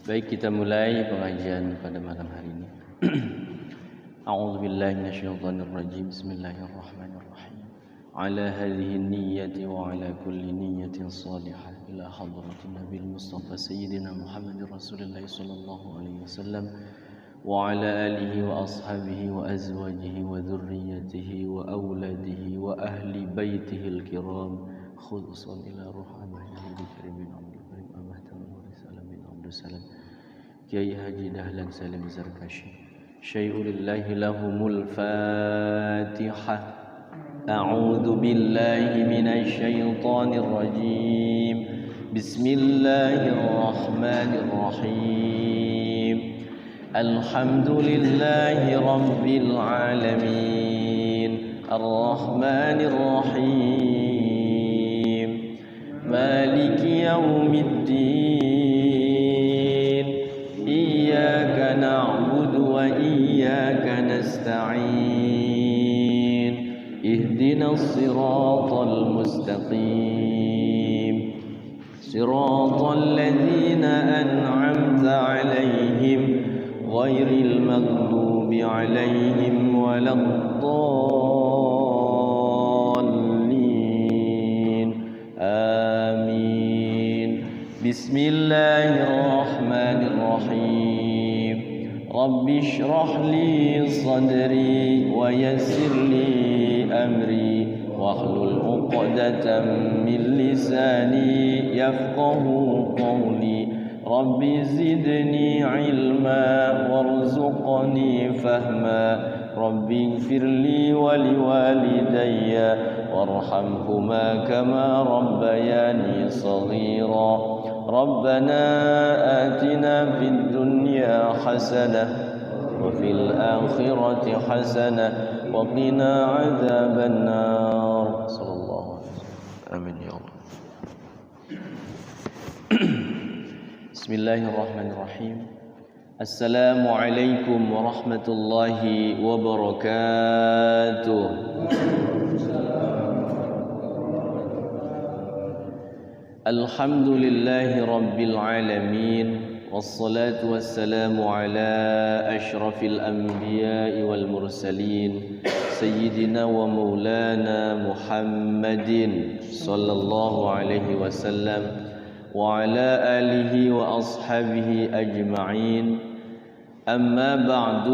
Baik, kita mulai pengajian pada malam hari ini. A'udzubillahi minasyaitonirrajim. Bismillahirrahmanirrahim. Ala hadhihi niyyati wa ala kulli niyyatin salihah ila hadratin Nabil Mustafa Sayyidina Muhammadir Rasulullah sallallahu alaihi wasallam wa ala alihi wa ashabihi wa azwajihi wa dhurriyyatihi wa auladihi wa ahli baitihi al-kiram khususan ila ruh abahihi al-karim Abdul Karim Abah Tamur Salam bin Abdul Salam Kiai Haji Dahlan Salim Zarkashi. Syai'ulillahi lahumul Fatihah. A'udzu billahi minasy syaithanir rajim. Bismillahirrahmanirrahim. Alhamdulillahi rabbil alamin. Arrahmanir rahim. Maliki yaumiddin. إياك نعبد وإياك نستعين اهدنا الصراط المستقيم صراط الذين أنعمت عليهم غير المغضوب عليهم ولا الضالين آمين بسم الله الرحمن الرحيم رب اشرح لي صدري ويسر لي أمري واحلل عقدة من لساني يفقه قولي رب زدني علما وارزقني فهما رب اغفر لي ولوالدي وارحمهما كما ربياني صغيرا ربنا آتنا في الدنيا حسنة وفي الآخرة حسنة وقنا عذاب النار صلى الله عليه وسلم آمين يا الله. بسم الله الرحمن الرحيم. السلام عليكم ورحمة الله وبركاته. الحمد لله رب العالمين والصلاة والسلام على أشرف الأنبياء والمرسلين سيدنا ومولانا محمد صلى الله عليه وسلم وعلى آله وأصحابه أجمعين أما بعد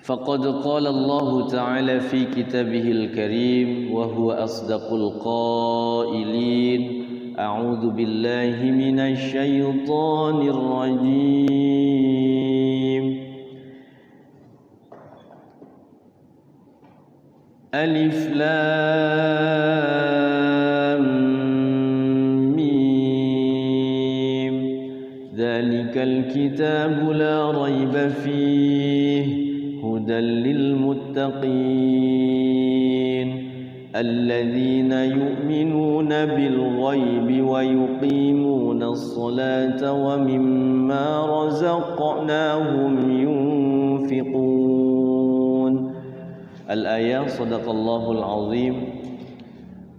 فقد قال الله تعالى في كتابه الكريم وهو أصدق القائلين أعوذ بالله من الشيطان الرجيم ألف لام ميم ذلك الكتاب لا ريب فيه هدى للمتقين الذين يؤمنون بالغيب ويقيمون الصلاة ومما رزقناهم ينفقون. الآية صدق الله العظيم.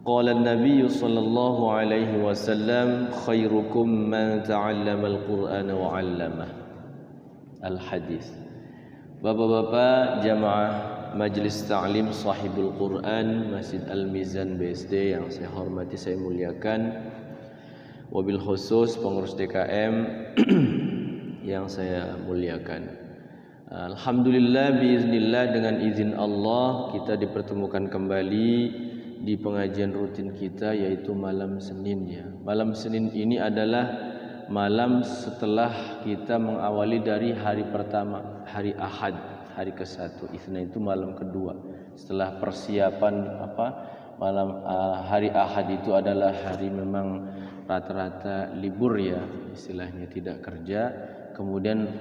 قال النبي صلى الله عليه وسلم خيركم من تعلم القرآن وعلمه. الحديث. Bapak-bapak jamaah Majelis Ta'lim Sahibul Quran Masjid Al-Mizan BSD yang saya hormati, saya muliakan, wabil khusus pengurus DKM yang saya muliakan. Alhamdulillah biiznillah, dengan izin Allah kita dipertemukan kembali di pengajian rutin kita, yaitu malam Senin ya. Malam Senin ini adalah malam setelah kita mengawali dari hari pertama, hari Ahad, hari ke-1. Isnin itu malam kedua. Setelah persiapan malam hari Ahad itu adalah hari memang rata-rata libur ya, istilahnya tidak kerja. Kemudian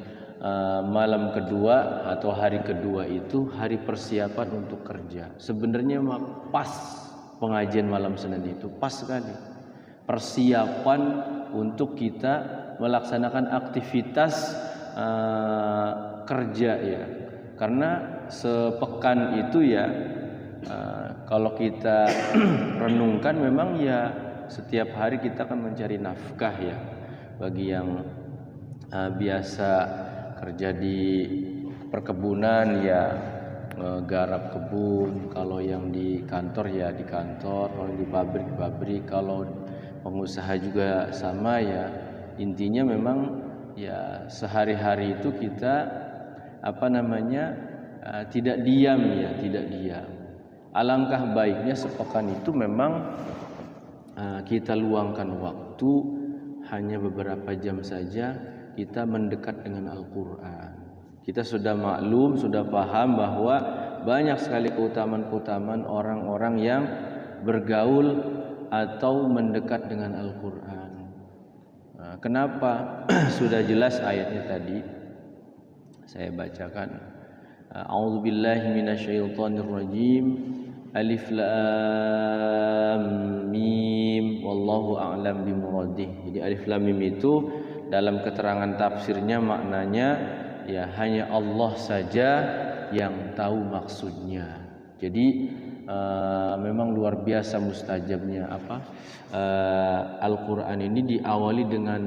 malam kedua atau hari kedua itu hari persiapan untuk kerja. Sebenarnya pas pengajian malam Senin itu pas sekali. Persiapan untuk kita melaksanakan aktivitas kerja ya, karena sepekan itu ya kalau kita renungkan memang ya setiap hari kita akan mencari nafkah ya, bagi yang biasa kerja di perkebunan ya garap kebun, kalau yang di kantor ya di kantor, kalau di pabrik, kalau pengusaha juga sama ya. Intinya memang ya sehari-hari itu kita tidak diam ya, tidak diam. Alangkah baiknya sepekan itu memang kita luangkan waktu hanya beberapa jam saja kita mendekat dengan Al-Quran. Kita sudah maklum, sudah paham bahwa banyak sekali keutamaan-keutamaan orang-orang yang bergaul atau mendekat dengan Al-Quran. Kenapa? Sudah jelas ayatnya tadi. Saya bacakan. A'udzubillahi minasyaitonirrajim. Alif lam mim wallahu a'lam bimuradih. Jadi alif lam mim itu dalam keterangan tafsirnya maknanya ya hanya Allah saja yang tahu maksudnya. Jadi memang luar biasa mustajabnya Al-Quran ini diawali dengan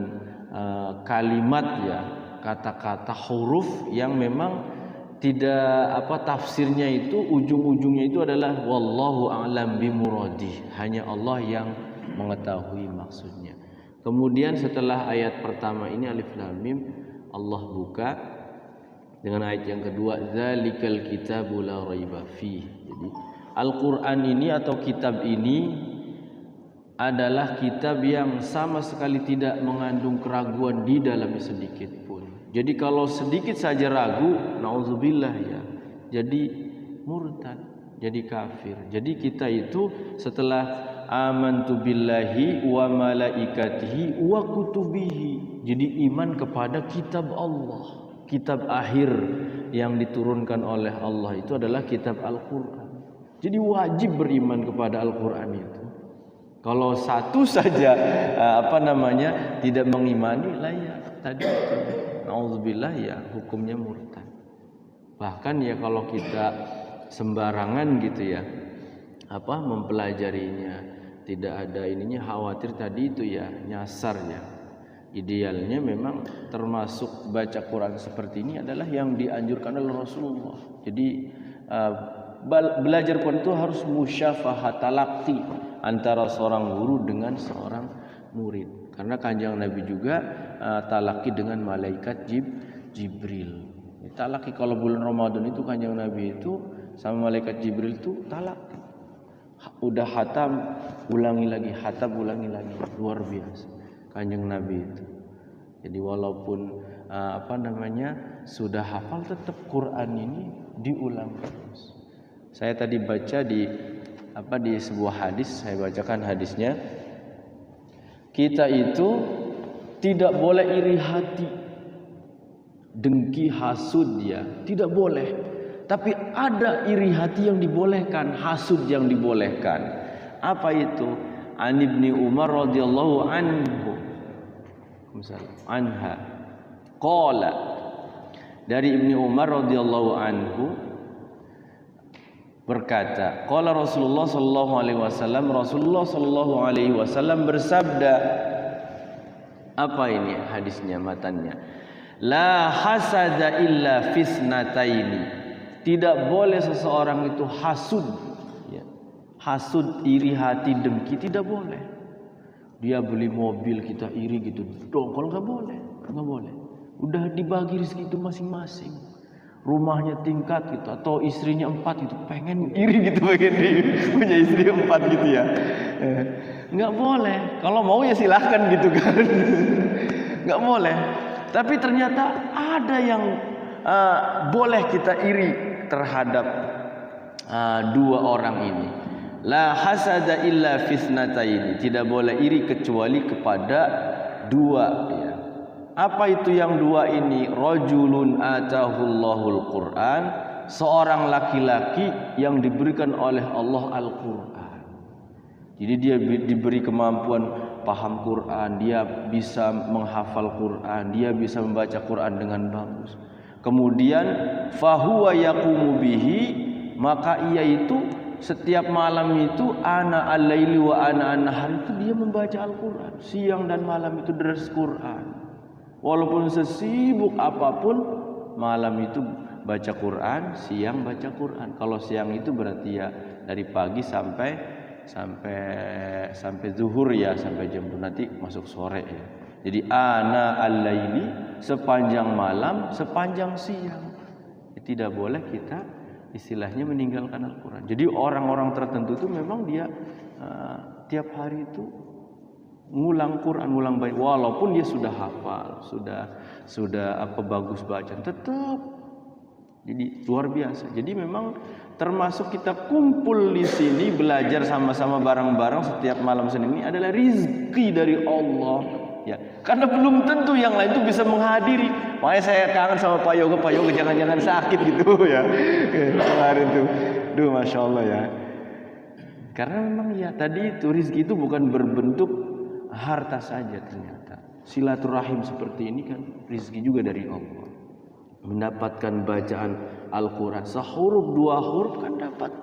kalimat ya, kata-kata huruf yang memang tidak tafsirnya itu ujung-ujungnya itu adalah wallahu a'lam bimuradih, hanya Allah yang mengetahui maksudnya. Kemudian setelah ayat pertama ini alif lam mim, Allah buka dengan ayat yang kedua zalikal kitabu la raiba fih. Jadi Al-Qur'an ini atau kitab ini adalah kitab yang sama sekali tidak mengandung keraguan di dalamnya sedikit pun. Jadi kalau sedikit saja ragu, nauzubillah ya, jadi murtad, jadi kafir. Jadi kita itu setelah amantu billahi wa malaikatihi wa kutubihi, jadi iman kepada kitab Allah, kitab akhir yang diturunkan oleh Allah itu adalah kitab Al-Quran. Jadi wajib beriman kepada Al-Quran itu. Kalau satu saja tidak mengimani lah ya tadi nauzubillah ya hukumnya murtad. Bahkan ya kalau kita sembarangan gitu ya mempelajarinya, tidak ada ininya, khawatir tadi itu ya nyasar ya. Idealnya memang termasuk baca Quran seperti ini adalah yang dianjurkan oleh Rasulullah. Jadi belajar Quran itu harus musyafahat talaqti antara seorang guru dengan seorang murid. Karena kanjeng Nabi juga talaqi dengan malaikat Jibril. Talaqi kalau bulan Ramadan itu kanjeng Nabi itu sama malaikat Jibril itu talaqi. Udah hatam ulangi lagi, hatam ulangi lagi. Luar biasa kanjeng Nabi itu. Jadi walaupun sudah hafal, tetap Quran ini diulang terus. Saya tadi baca di sebuah hadis, saya bacakan hadisnya. Kita itu tidak boleh iri hati, dengki, hasud ya, tidak boleh. Tapi ada iri hati yang dibolehkan, hasud yang dibolehkan. Apa itu? An Ibni Umar radhiyallahu anhu. Anha. Qala. Dari Ibni Umar radhiyallahu anhu berkata, qala Rasulullah sallallahu alaihi wasallam, Rasulullah sallallahu alaihi wasallam bersabda, apa ini hadisnya, matannya? La hasada illa fisnataini. Tidak boleh seseorang itu hasud ya. Hasud, iri hati, dengki, tidak boleh. Dia beli mobil kita iri gitu, dongkol enggak boleh, enggak boleh. Udah dibagi rezeki itu masing-masing. Rumahnya tingkat gitu atau istrinya 4 gitu, pengen iri gitu, pengen punya istri 4 gitu ya. Nggak boleh. Kalau mau ya silahkan gitu kan. Nggak boleh. Tapi ternyata ada yang boleh kita iri terhadap dua orang ini. La hasada illa fisnataini. Tidak boleh iri kecuali kepada dua ya. Apa itu yang dua ini? Rajulun atahullahul Quran, seorang laki-laki yang diberikan oleh Allah Al-Quran. Jadi dia diberi kemampuan paham Quran, dia bisa menghafal Quran, dia bisa membaca Quran dengan bagus. Kemudian fahuwa yaqumu bihi, maka ia itu setiap malam itu ana al-laili wa ana an-nahar, itu dia membaca Al-Quran. Siang dan malam itu deras Quran. Walaupun sesibuk apapun, malam itu baca Quran, siang baca Quran. Kalau siang itu berarti ya dari pagi sampai zuhur ya, sampai jam 2 nanti masuk sore ya. Jadi ana al-laili, sepanjang malam, sepanjang siang. Tidak boleh kita istilahnya meninggalkan Al-Quran. Jadi orang-orang tertentu itu memang dia tiap hari itu ngulang Quran, ngulang baik, walaupun dia sudah hafal, sudah apa bagus bacaan, tetap. Jadi luar biasa. Jadi memang termasuk kita kumpul di sini belajar sama-sama bareng-bareng setiap malam Senin ini adalah rizki dari Allah. Ya, karena belum tentu yang lain itu bisa menghadiri. Makanya saya kangen sama Pak Yoga jangan-jangan sakit gitu ya. Kemarin tuh, duh masya Allah ya. Karena memang ya tadi itu rizki itu bukan berbentuk harta saja ternyata. Silaturahim seperti ini kan rizki juga dari Allah. Mendapatkan bacaan Al-Quran sehuruf dua huruf kan dapat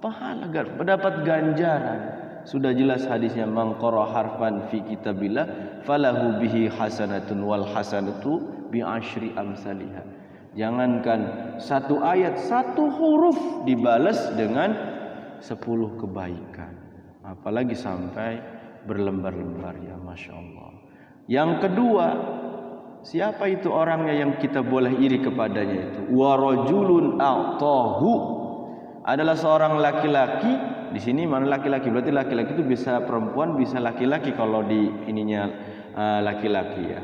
pahala, mendapat ganjaran. Sudah jelas hadisnya, man qara harfan fi kitabillah falahu bihi hasanatun wal hasanatu bi asyri amsalihha. Jangankan satu ayat, satu huruf dibalas dengan 10 kebaikan. Apalagi sampai berlembar-lembar ya, masya Allah. Yang kedua, siapa itu orangnya yang kita boleh iri kepadanya itu? Wa rajulun a'tahu, adalah seorang laki-laki. Di sini mana laki-laki? Berarti laki-laki itu bisa perempuan, bisa laki-laki kalau di ininya laki-laki ya.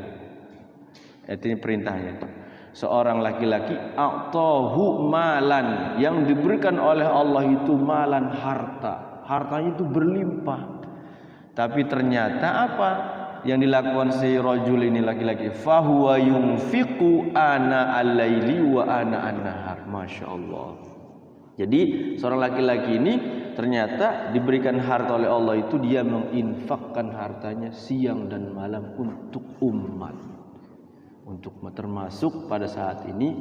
Itu perintahnya. Seorang laki-laki a'tahu malan, yang diberikan oleh Allah itu malan, harta. Hartanya itu berlimpah. Tapi ternyata apa yang dilakukan si rajul ini, laki-laki? Fahuwa yunfiqu ana al-laili wa ana an-nahar. Masya Allah. Jadi seorang laki-laki ini ternyata diberikan harta oleh Allah itu, dia menginfakkan hartanya siang dan malam untuk umat, untuk termasuk pada saat ini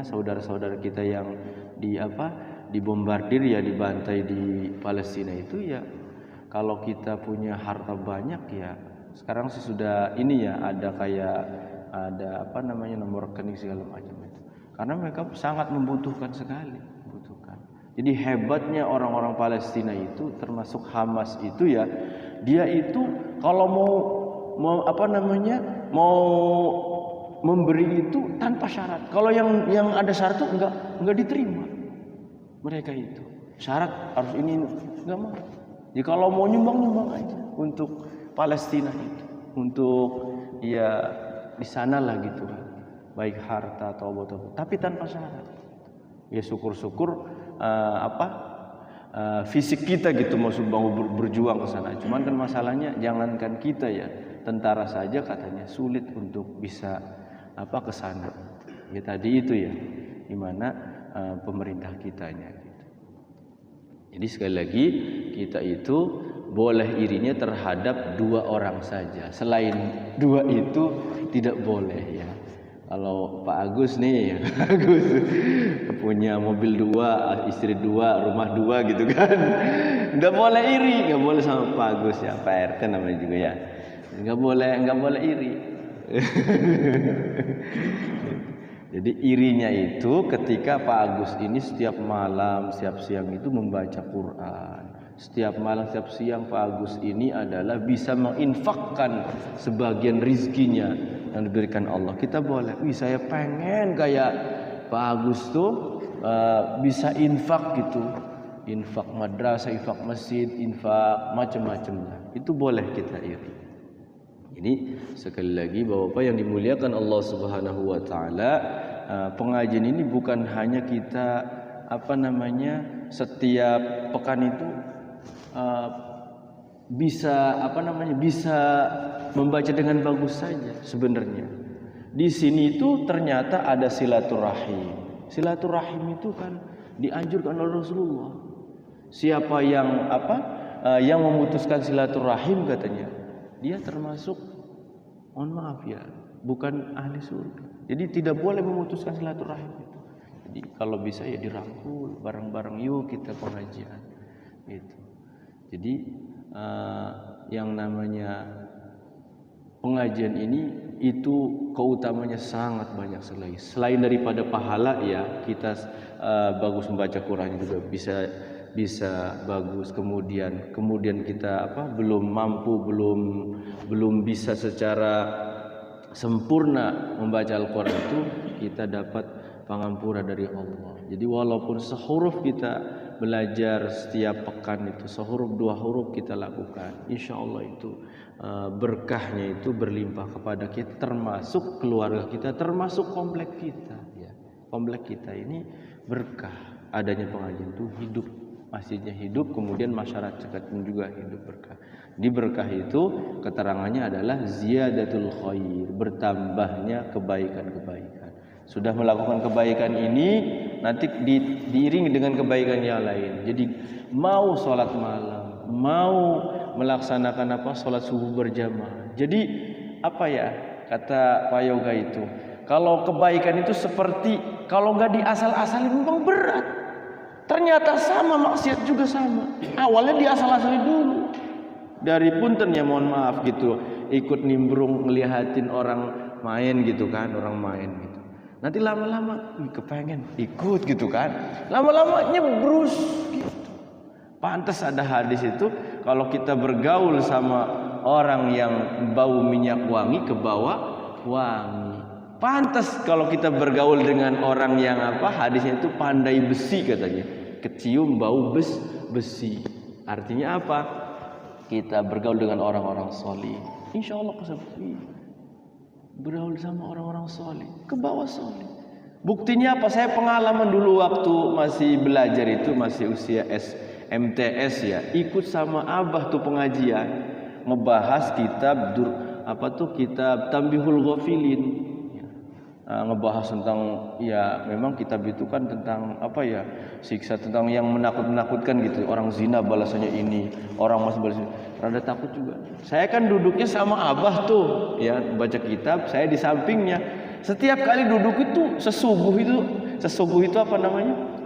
saudara-saudara kita yang dibombardir ya, dibantai di Palestina itu ya. Kalau kita punya harta banyak ya, sekarang sih sudah ini ya, ada nomor rekening segala macam itu. Karena mereka sangat membutuhkan sekali, Jadi hebatnya orang-orang Palestina itu, termasuk Hamas itu ya, dia itu kalau mau memberi itu tanpa syarat. Kalau yang ada syarat itu enggak diterima. Mereka itu syarat harus ini, enggak mau. Jadi kalau mau nyumbang aja untuk Palestina itu, untuk ya di sanalah gitu, baik harta atau apa, tapi tanpa syarat. Ya syukur-syukur fisik kita gitu mau berjuang ke sana. Cuman kan masalahnya jangankan kita ya, tentara saja katanya sulit untuk bisa ke sana. Ya tadi itu ya, dimana pemerintah kitanya gitu. Jadi sekali lagi kita itu boleh irinya terhadap 2 orang saja. Selain 2 itu tidak boleh ya. Kalau Pak Agus nih, Agus punya mobil 2, istri 2, rumah 2 gitu kan, nggak boleh iri, nggak boleh sama Pak Agus ya, Pak RT namanya juga ya, nggak boleh iri. Jadi irinya itu ketika Pak Agus ini setiap malam, setiap siang itu membaca Quran. Setiap malam, setiap siang Pak Agus ini adalah bisa menginfakkan sebagian rizkinya yang diberikan Allah. Kita boleh, saya pengen kayak Pak Agus tuh bisa infak gitu, infak madrasah, infak masjid, infak macam-macam lah. Itu boleh kita iri. Jadi sekali lagi Bapak-bapak yang dimuliakan Allah Subhanahu wa taala, pengajian ini bukan hanya kita setiap pekan itu bisa membaca dengan bagus saja. Sebenarnya di sini itu ternyata ada silaturahim. Silaturahim itu kan dianjurkan oleh Rasulullah. Siapa yang memutuskan silaturahim katanya, dia termasuk, mohon maaf ya, bukan ahli surga. Jadi tidak boleh memutuskan silaturahim itu. Jadi kalau bisa ya dirangkul bareng-bareng, yuk kita pengajian gitu. Jadi yang namanya pengajian ini itu keutamanya sangat banyak sekali. Selain daripada pahala ya, kita bagus membaca Quran juga bisa bagus. Kemudian kita belum mampu, belum bisa secara sempurna membaca Al-Quran itu, kita dapat pengampunan dari Allah. Jadi walaupun sehuruf kita belajar setiap pekan itu, sehuruf 2 huruf kita lakukan, insya Allah itu berkahnya itu berlimpah kepada kita, termasuk keluarga kita, termasuk komplek kita ya. Komplek kita ini berkah, adanya pengajian itu hidup, masjidnya hidup, kemudian masyarakatnya juga hidup berkah. Di berkah itu keterangannya adalah ziyadatul khair, bertambahnya kebaikan-kebaikan. Sudah melakukan kebaikan ini, nanti diiringi dengan kebaikan yang lain. Jadi mau sholat malam, mau melaksanakan sholat subuh berjamaah. Jadi kata Pak Yoga itu, kalau kebaikan itu seperti, kalau nggak diasal-asalin memang berat. Ternyata sama, maksiat juga sama. Awalnya diasal-asalin dulu. Dari punten ya, mohon maaf gitu, ikut nimbrung ngelihatin orang main gitu kan, orang main gitu. Nanti lama-lama kepengen ikut gitu kan, lama-lama nyebrus gitu. Pantas ada hadis itu, kalau kita bergaul sama orang yang bau minyak wangi, kebawa wangi. Pantas kalau kita bergaul dengan orang yang hadisnya itu pandai besi katanya, kecium bau besi. Artinya apa? Kita bergaul dengan orang-orang solih, insya Allah seperti bergaul sama orang-orang solih, ke bawah solih. Buktinya apa? Saya pengalaman dulu waktu masih belajar itu, masih usia MTS ya, ikut sama abah tuh pengajian, ngebahas kitab kitab Tanbihul Ghafilin. Ngebahas tentang, ya memang kitab itu kan tentang siksa, tentang yang menakutkan gitu. Orang zina balasannya ini, orang masih balasnya rada takut juga. Saya kan duduknya sama abah tuh ya, baca kitab, saya di sampingnya. Setiap kali duduk itu sesubuh itu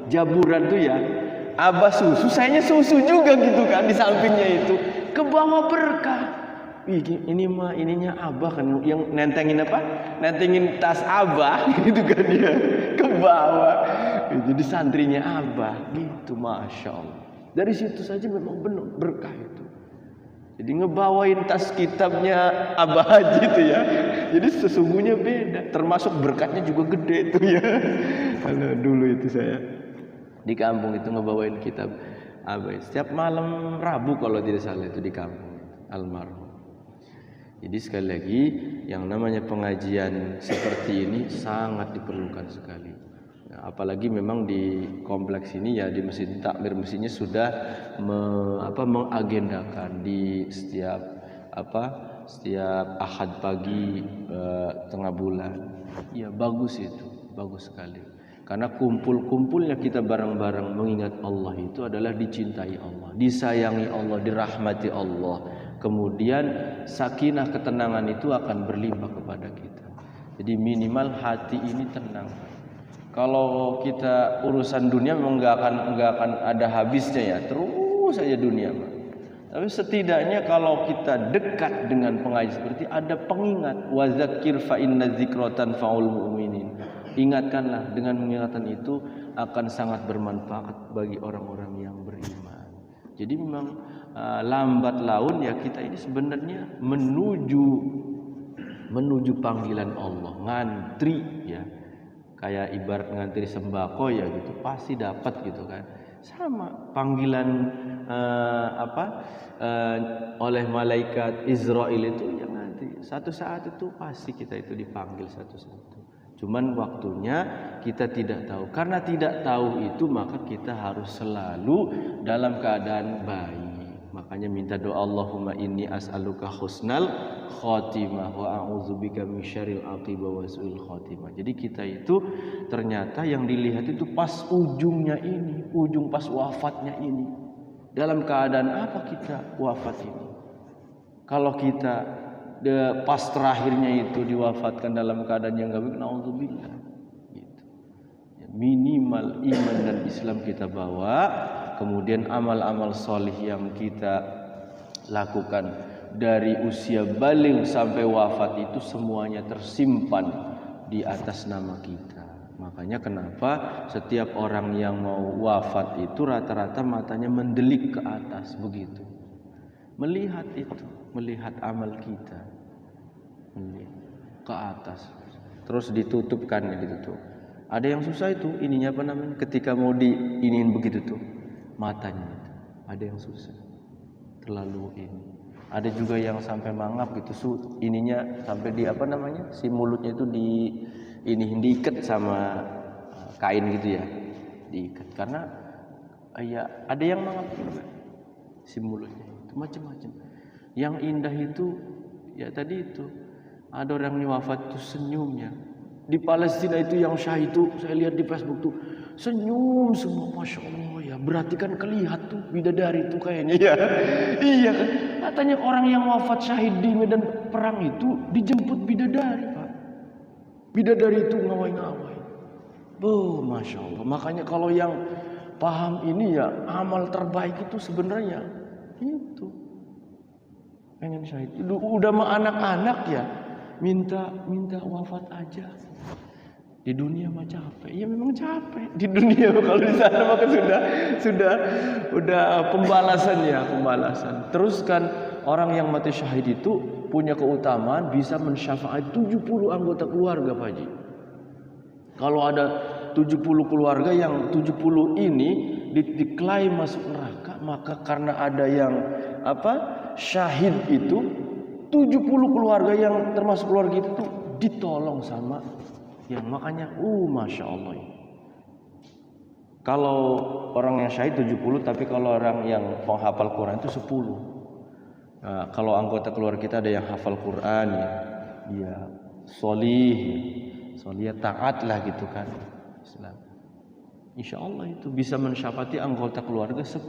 jaburan tuh ya, abah susu, sayanya susu juga gitu kan, di sampingnya itu ke bawah berkah. Ini mah ininya abah kan yang nentengin tas abah gitu kan dia ke bawah. Jadi santrinya abah gitu, masya Allah. Dari situ saja memang benar berkah itu. Jadi ngebawain tas kitabnya abah haji itu ya. Jadi sesungguhnya beda, termasuk berkatnya juga gede itu ya. Kalau dulu itu saya di kampung itu ngebawain kitab abah setiap malam Rabu kalau tidak salah itu di kampung almarhum. Jadi sekali lagi, yang namanya pengajian seperti ini sangat diperlukan sekali. Nah, apalagi memang di kompleks ini ya, di Masjid Takmir, masjidnya sudah mengagendakan di setiap Ahad pagi tengah bulan. Ya bagus itu, bagus sekali. Karena kumpul-kumpulnya kita bareng-bareng mengingat Allah itu adalah dicintai Allah, disayangi Allah, dirahmati Allah. Kemudian sakinah, ketenangan itu akan berlimpah kepada kita. Jadi minimal hati ini tenang. Kalau kita urusan dunia memang nggak akan ada habisnya ya, terus saja dunia. Tapi setidaknya kalau kita dekat dengan pengajian seperti ada pengingat, wazakir fa inna dzikra tanfa'ul mu'minin. Ingatkanlah, dengan mengingatkan itu akan sangat bermanfaat bagi orang-orang yang beriman. Jadi memang lambat laun ya kita ini sebenarnya menuju panggilan Allah, ngantri ya, kayak ibarat ngantri sembako ya gitu, pasti dapat gitu kan. Sama panggilan oleh malaikat Israel itu ya, nanti satu saat itu pasti kita itu dipanggil satu-satu. Cuman waktunya kita tidak tahu. Karena tidak tahu itu maka kita harus selalu dalam keadaan baik. Makanya minta doa, Allahumma inni as'aluka husnal khotimah wa a'udzubika min syarril aqibah wa su'il khotimah. Jadi kita itu ternyata yang dilihat itu pas ujungnya ini, ujung pas wafatnya ini. Dalam keadaan apa kita wafat ini? Kalau kita pas terakhirnya itu diwafatkan dalam keadaan yang gak baik, naudzubillah gitu. minimal iman dan Islam kita bawa, kemudian amal-amal solih yang kita lakukan dari usia balik sampai wafat itu semuanya tersimpan di atas nama kita. Makanya kenapa setiap orang yang mau wafat itu rata-rata matanya mendelik ke atas begitu. Melihat itu, melihat amal kita. Melihat ke atas. Terus ditutupkan gitu tuh. Ada yang susah itu, ininya apa namanya? Ketika mau diiniin begitu tuh, matanya. Ada yang susah. Terlalu ini. Ada juga yang sampai mangap gitu, ininya sampai di apa namanya? Si mulutnya itu diikat sama kain gitu ya. Diikat karena ya ada yang mangap juga. Si mulutnya itu macam-macam. Yang indah itu ya tadi itu ada orang yang wafat tuh senyumnya. Di Palestina itu yang syahid itu saya lihat di Facebook tuh senyum semua, masya Allah ya. Berarti kan kelihat tuh bidadari itu kayaknya ya. Iya kan. Katanya orang yang wafat syahid di medan perang itu dijemput bidadari, Pak. Bidadari itu ngawai-ngawai. Masya Allah. Makanya kalau yang paham ini ya amal terbaik itu sebenarnya itu pengen syahid. Udah sama anak-anak ya minta wafat aja. Di dunia mah capek. Ya memang capek. Di dunia kalau di sana maka sudah pembalasan. Terus kan orang yang mati syahid itu punya keutamaan bisa mensyafaat 70 anggota keluarga, Pak Haji. Kalau ada 70 keluarga yang 70 ini diklaim masuk neraka, maka karena ada yang syahid itu 70 keluarga yang termasuk keluarga itu ditolong sama yang makanya masya Allah. Kalau orang yang syahid 70, tapi kalau orang yang penghafal Quran itu 10. Nah, kalau anggota keluarga kita ada yang hafal Quran ya solih taat lah gitu kan Islam. Insya Allah itu bisa mensyafaati anggota keluarga 10.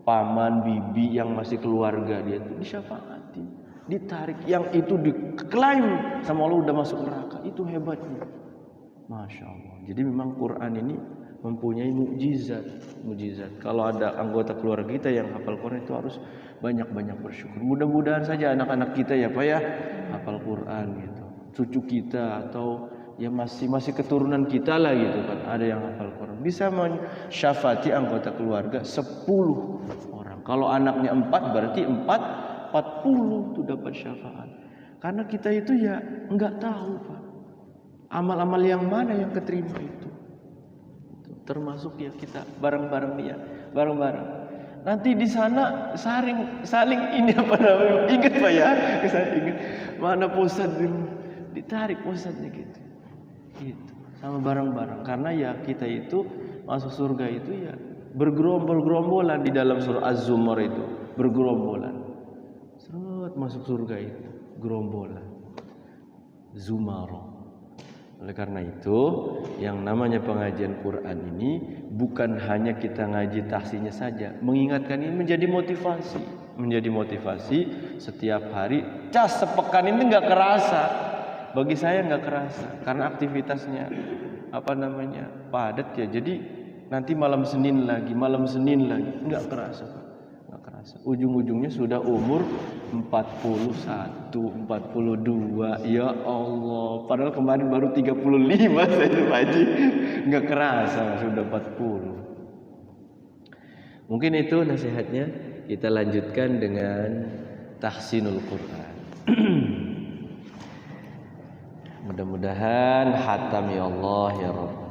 Paman, bibi yang masih keluarga dia itu disyafaati, ditarik, yang itu diklaim sama Allah udah masuk neraka. Itu hebatnya, masya Allah. Jadi memang Quran ini mempunyai mukjizat. Kalau ada anggota keluarga kita yang hafal Quran itu harus banyak-banyak bersyukur. Mudah-mudahan saja anak-anak kita ya Pak ya hafal Quran gitu, cucu kita atau ya masih keturunan kita lah gitu kan, ada yang hafal Quran bisa mensyafaati anggota keluarga 10 orang. Kalau anaknya 4 berarti 40 tuh dapat syafaat. Karena kita itu ya enggak tahu Pak, amal-amal yang mana yang keterima itu. Termasuk ya kita bareng-bareng ya, bareng-bareng. Nanti di sana saling ini apa namanya? Ingat Pak ya, saya ingat mana pusat ditarik pusatnya gitu. Gitu. Sama bareng-bareng. Karena ya kita itu masuk surga itu ya bergerombol-gerombolan di dalam surah Az-Zumar itu, bergerombolan. Masuk surga itu gerombolan Zumaro. Oleh karena itu yang namanya pengajian Quran ini bukan hanya kita ngaji tahsinya saja, mengingatkan ini menjadi motivasi setiap hari. Sepekan ini nggak kerasa, bagi saya nggak kerasa karena aktivitasnya padat ya. Jadi nanti malam Senin lagi nggak kerasa. Ujung-ujungnya sudah umur 41, 42. Ya Allah, padahal kemarin baru 35 saya Pak Haji. Enggak kerasa sudah 40. Mungkin itu nasihatnya. Kita lanjutkan dengan tahsinul Quran. Mudah-mudahan hatam ya Allah ya Rabb.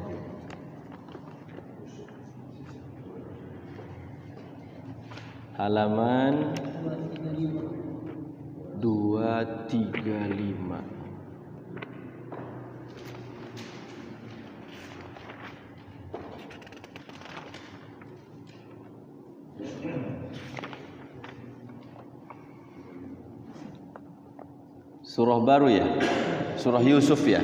Halaman 235. Surah baru ya, surah Yusuf ya.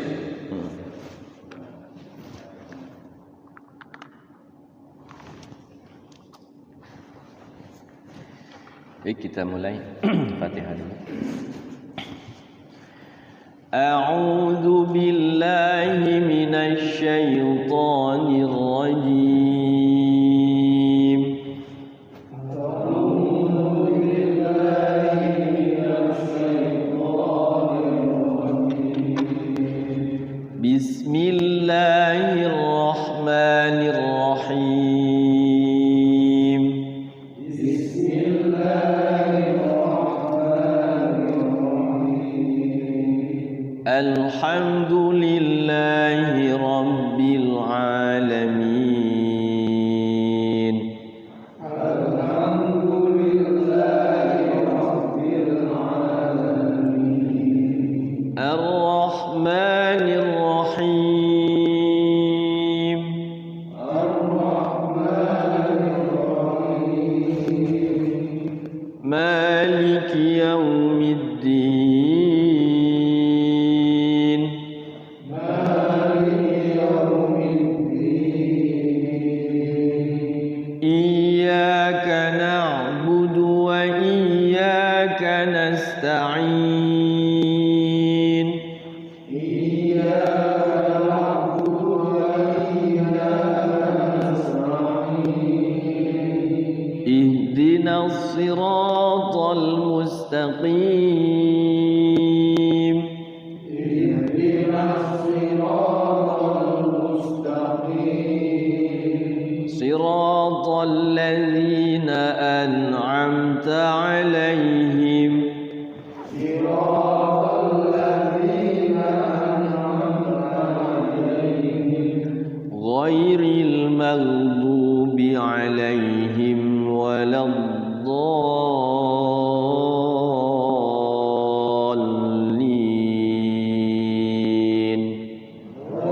Baik, kita mulai Fatihah dulu. أعوذ بالله من الشيطان الرجيم بسم الله الرحمن الرحيم بسم الله الرحمن الرحيم الحمد لله رب العالمين الحمد لله رب العالمين الرحمن الرحيم الرحمن الرحيم مالك يوم الدين مالك يوم الدين إياك نعبد وإياك نستعين اهدنا الصراط المستقيم اهدنا الصراط المستقيم صراط الذين أنعمت عليهم صراط الذين أنعمت عليهم غير المغضوب عليهم ولا الضالين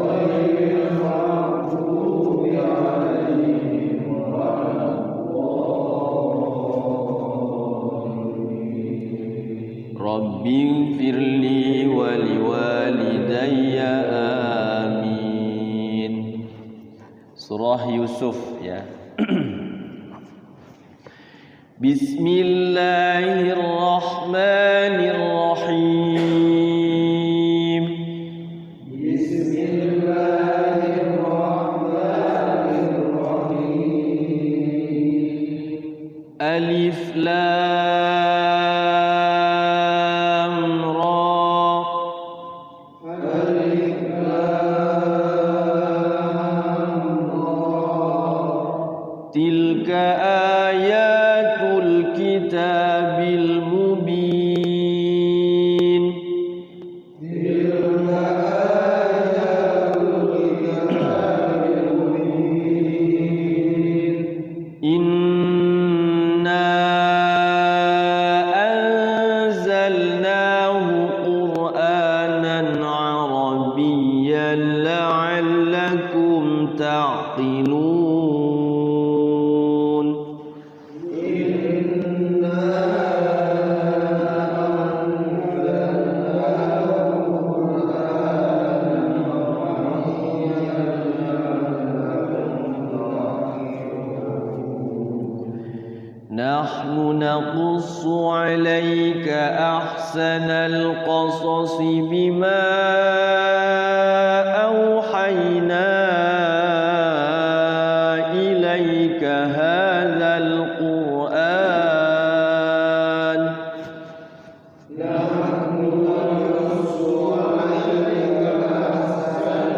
غير المغضوب عليهم ولا الضالين رب اغفر لي ولوالدي آمين. Surah Yusuf ya. Bismillahirrahmanirrahim. Bismillahirrahmanirrahim. Alif Lam Ra. Alif Lam Ra. Tilka ayatul kitabil mubin. Tilka ayatul kitabil mubin. Inna anzalnahu Qur'anan Arabiyyan la'allakum ta'qilun. نحن نقص عليك أحسن القصص بما أوحينا إليك هذا القرآن. نحن نقص عليك أحسن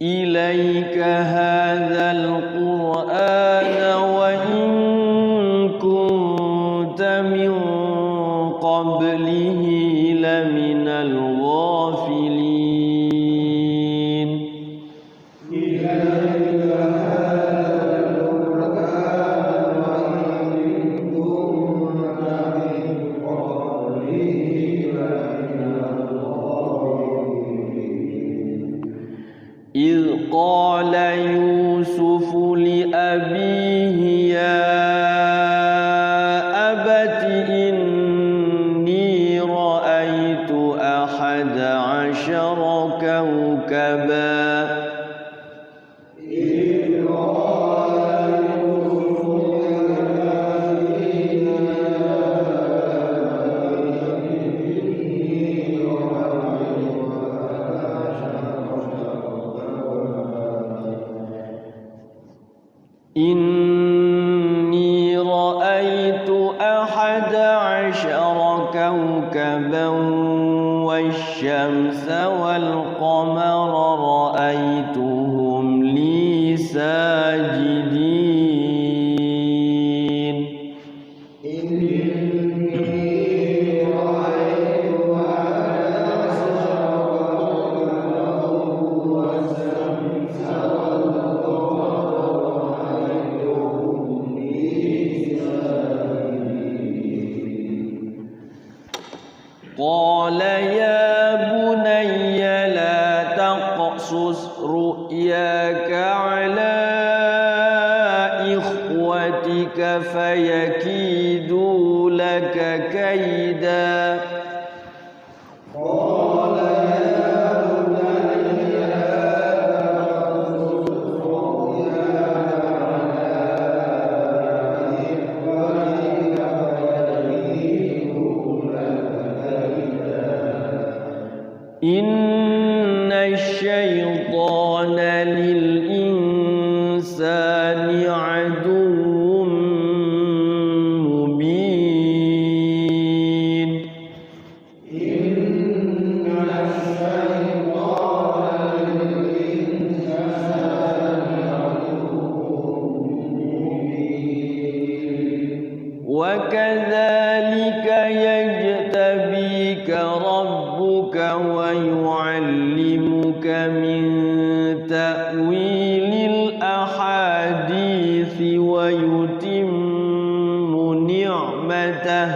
إليك هذا القرآن وإن كنت من قبله لمن الغافلين. إليك هذا القرآن وإن كنت من قبله لمن الغافلين. إذ قال يوسف لأبيه يا أبت إني رأيت 11 كوكبا إني رأيت 11 كوكبا والشمس والقمر رأيتهم لي ساجدين قال يا بني لا تقصص رؤياك على إخوتك فيكيدوا لك كيدا إن الشيطان للإنسان عدو مبين إن الشيطان للإنسان عدو مبين وكذلك يجتبيك ربك ويعلمك من تأويل الأحاديث ويتم نعمته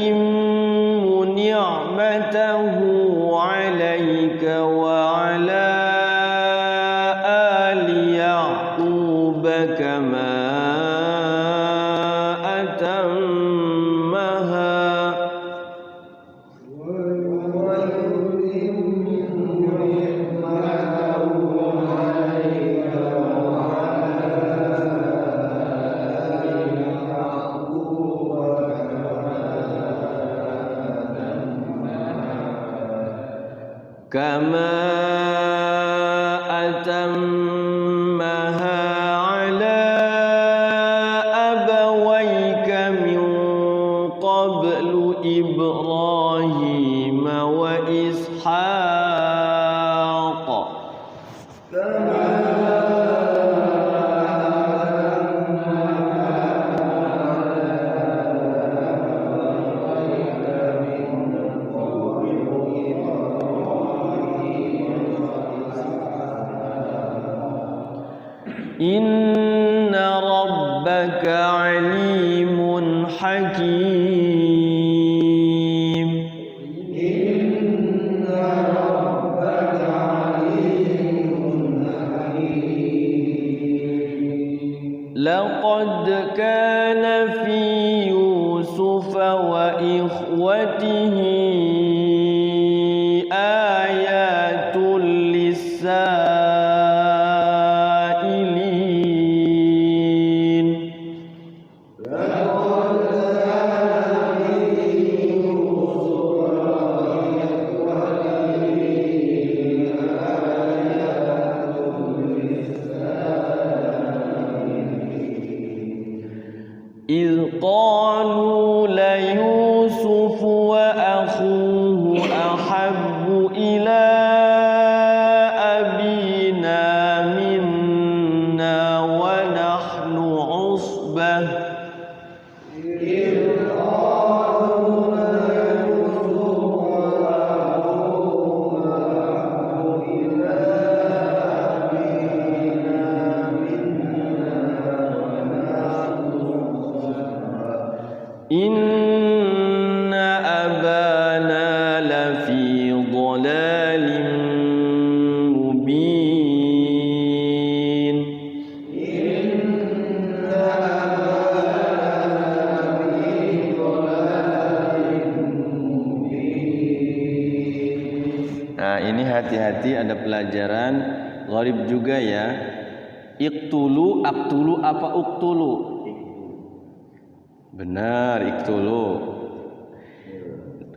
ويتم نعمته عليك وعلى آل يعقوب كما أتمها كما أتمها على أبويك من قبل إبراهيم وإسحاق إن ربك عليم حكيم إن ربك عليم حكيم لقد كان في يوسف وإخوته آيات للسائلين إذ قالوا ليوسف وأخوه أحب إلى أبينا منا ونحن عصبة إن أبانا لفي ضلال مبين Nah, ini hati-hati hati-hati, ada pelajaran gharib juga ya. Iqtulu, aktulu apa uktulu? Benar, iqtulu.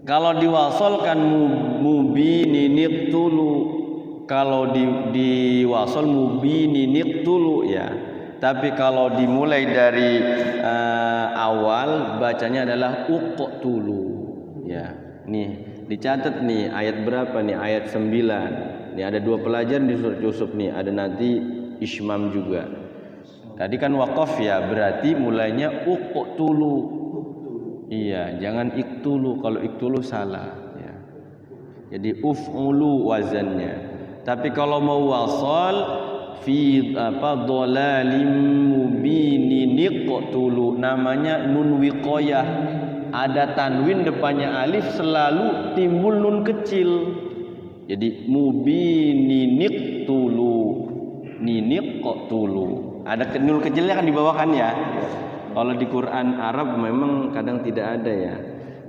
Kalau diwasolkan mubinin iqtulu. Kalau diwasol mubinin iqtulu ya. Tapi kalau dimulai dari awal bacanya adalah uqtulu ya. Nih, dicatat nih ayat berapa nih? Ayat 9. Nih ada 2 pelajaran di surat Yusuf nih, ada nanti ismam juga. Tadi kan waqaf ya, berarti mulainya uqtulu. Iya, jangan iktulu. Kalau iktulu salah ya. Jadi uf'ulu wazannya. Tapi kalau mau wasal fi dhalalim mubinin iqtulu, namanya nun wiqayah. Ada tanwin depannya alif, selalu timbul nun kecil. Jadi mubinin iqtulu, ninik qtulu. Ada nun kecilnya kan di bawah kan ya. Kalau di Quran Arab memang kadang tidak ada ya.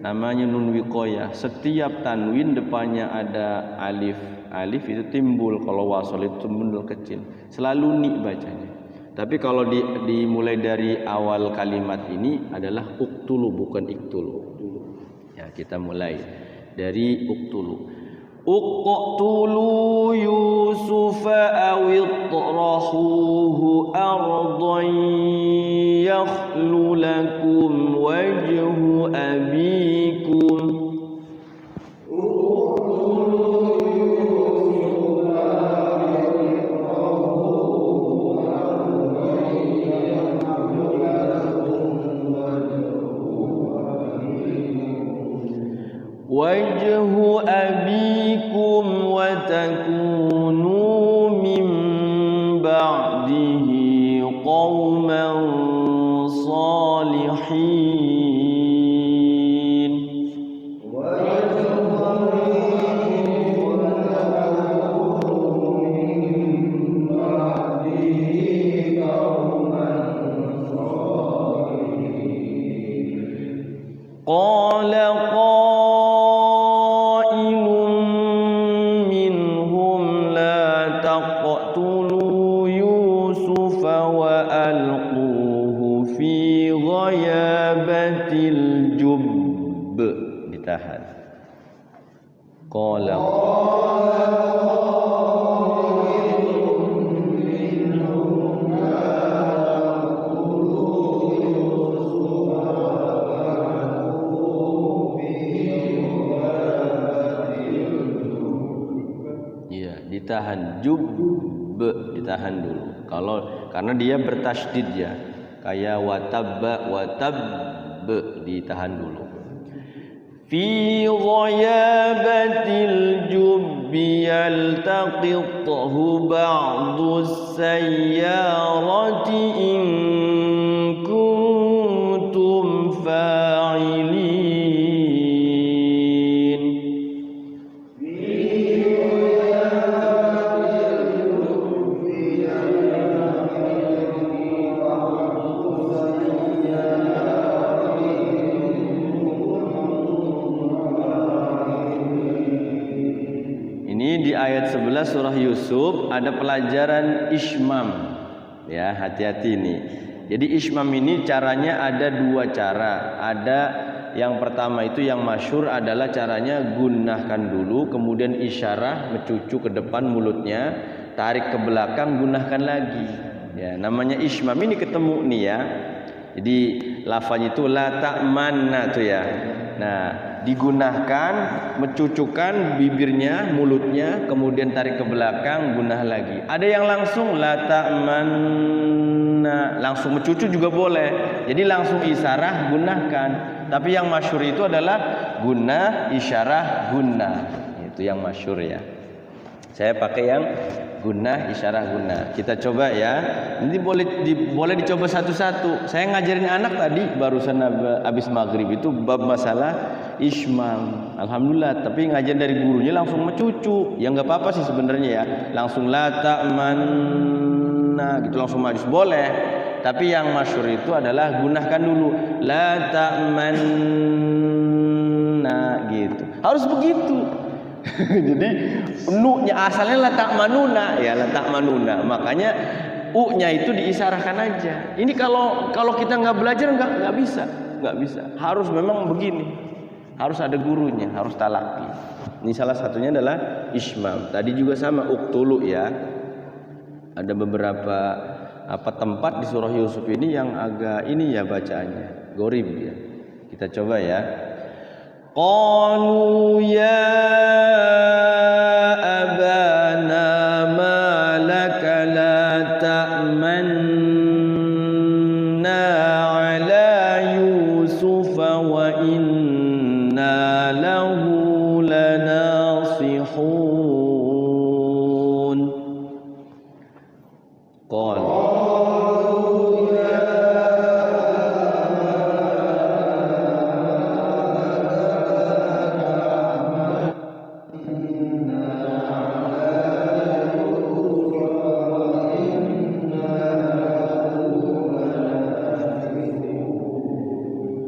Namanya nun wiqayah. Setiap tanwin depannya ada alif. Alif itu timbul, kalau wasal itu timbul kecil. Selalu ni bacanya. Tapi kalau dimulai dari awal kalimat ini adalah uktulu, bukan iktulu. Ya, kita mulai dari uktulu. Uqtulu Yusufa aw itrahuhu ardan yakhlu lakum wajhu abikum. Wajhu abikum wa takunu min ba'dihi qauman salihin. Qala taqtulu Yusufa wa alquhu fi ghayabatil jubb. Ditahan. Qala ditahan, jub, ditahan dulu. Karena dia bertasydid ya, kayak watab, ditahan dulu. Fi ghayabatil jubbi yaltaqithu ba'du sayyarati in kuntum fa'ilin. Di ayat 11 surah Yusuf ada pelajaran ismam. Ya, hati-hati ini. Jadi ismam ini caranya ada 2 cara. Ada yang pertama itu yang masyhur adalah caranya gunnahkan dulu, kemudian isyarah mencucu ke depan mulutnya, tarik ke belakang, gunnahkan lagi. Ya, namanya ismam ini ketemu nih ya. Jadi lafaznya itu la ta'manna tuh ya. Nah, digunakan, mencucukkan bibirnya, mulutnya, kemudian tarik ke belakang, gunah lagi. Ada yang langsung la ta'manna, langsung mencucu juga boleh. Jadi langsung isyarah, gunahkan. Tapi yang masyhur itu adalah gunah, isyarah, gunah. Itu yang masyhur ya. Saya pakai yang gunah, isyarah, gunah. Kita coba ya. Nanti boleh dicoba satu-satu. Saya ngajarin anak tadi barusan habis maghrib itu bab masalah ismam. Alhamdulillah. Tapi ngajarin dari gurunya langsung mencucu. Ya nggak apa-apa sih sebenarnya ya. Langsung la ta'manna gitu langsung majus boleh. Tapi yang masyhur itu adalah gunahkan dulu la ta'manna gitu. Harus begitu. Jadi nu-nya asalnya latak manuna, ya latak manuna. Makanya u-nya itu diisarahkan aja. Ini kalau kita nggak belajar nggak bisa. Harus memang begini. Harus ada gurunya, harus talaki. Ini salah satunya adalah ismam. Tadi juga sama uktulu ya. Ada beberapa tempat di surah Yusuf ini yang agak ini ya bacaannya, gorib ya. Kita coba ya. Qalu ya abana ma laka la ta'manna ala Yusuf wa inna lahu lanasihun. Qalu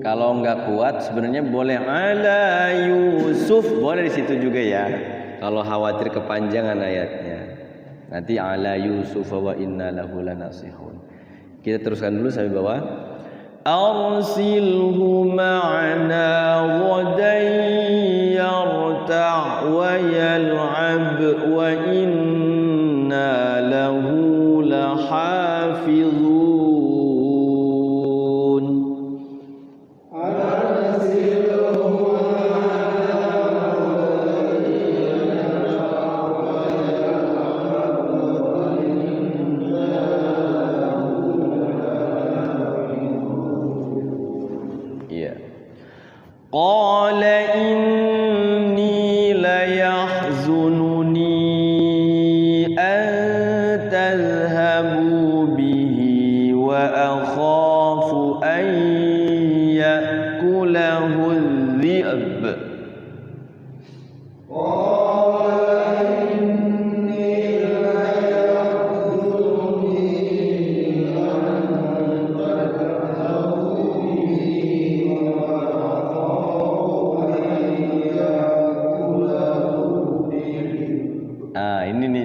kalau nggak kuat sebenarnya boleh ala Yusuf, boleh di situ juga ya. Kalau khawatir kepanjangan ayatnya, nanti ala Yusuf wa inna lahu lanasihun. Kita teruskan dulu sampai bawah. Arsilhu ma'ana ghadan yarta' wa yal'ab wa inna lahu lahafizun. Qala inni layahzununi an tadhhabu bihi wa akhafu an ya'kulahu adh-dhi'b.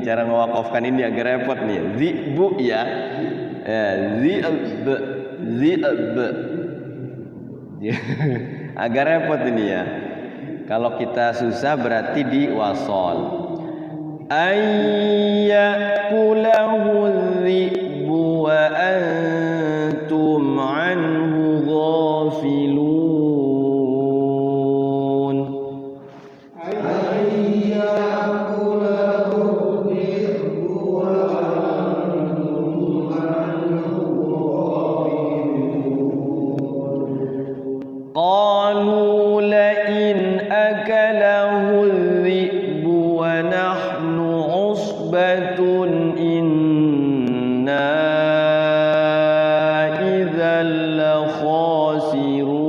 Cara mewakafkan ini agak repot nih. Zi'bu ya. Zi'b. Agak repot ini ya. Kalau kita susah berarti di wasol. Ayyakulahu dhi'bu wa antum anhu ghafilun. Qalu la'in akalahu adh-dhi'bu wa nahnu 'usbatun inna idzal la khasirun.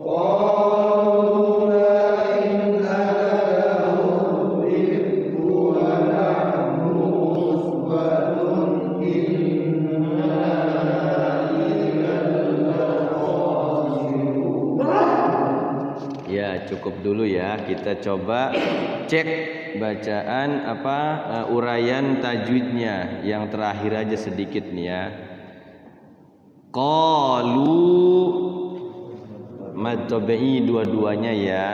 Qalu la'in akalahu adh-dhi'bu wa nahnu 'usbatun inna. Ya, cukup dulu ya. Kita coba cek bacaan uraian tajwidnya yang terakhir aja sedikit nih ya. Qalu mad tabi'i dua-duanya ya.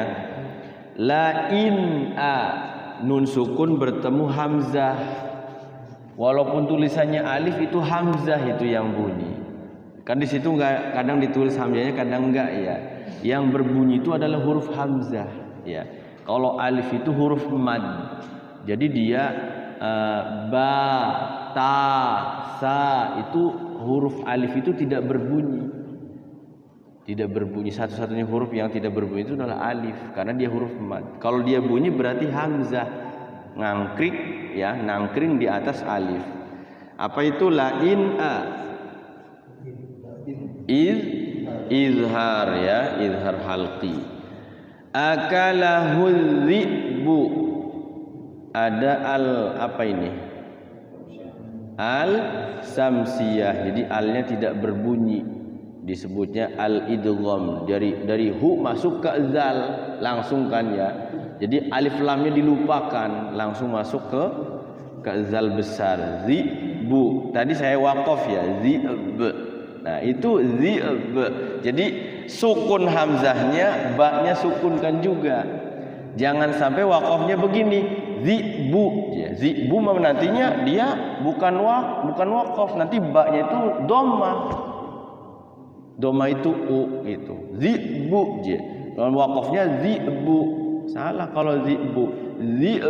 La in a nun sukun bertemu hamzah. Walaupun tulisannya alif itu hamzah itu yang bunyi. Kan di situ enggak, kadang ditulis hamzahnya kadang enggak ya. Yang berbunyi itu adalah huruf hamzah ya. Kalau alif itu huruf mad. Jadi dia ba, ta, sa itu huruf alif itu tidak berbunyi. Tidak berbunyi, satu-satunya huruf yang tidak berbunyi itu adalah alif karena dia huruf mad. Kalau dia bunyi berarti hamzah ngangkrik ya, nangkring di atas alif. Apa itu lain a? Izhar ya, izhar halqi. Akalahu dhi'bu. Ada al apa ini? Al samsiyah. Jadi alnya tidak berbunyi. disebutnya al-idgham, dari hu masuk ke zal langsung kan ya. Jadi alif lamnya dilupakan, langsung masuk ke zal besar. Zibu. Tadi saya waqaf ya, zib. Nah, itu zib. Jadi sukun hamzahnya, ba-nya sukunkan juga. Jangan sampai waqafnya begini, zibu. Ya, zibu nantinya dia bukan waqaf, nanti ba-nya itu dhammah. Dhammah itu u itu. Zibu. Ya. Kalau waqafnya zibu. Salah kalau zibu. Zib.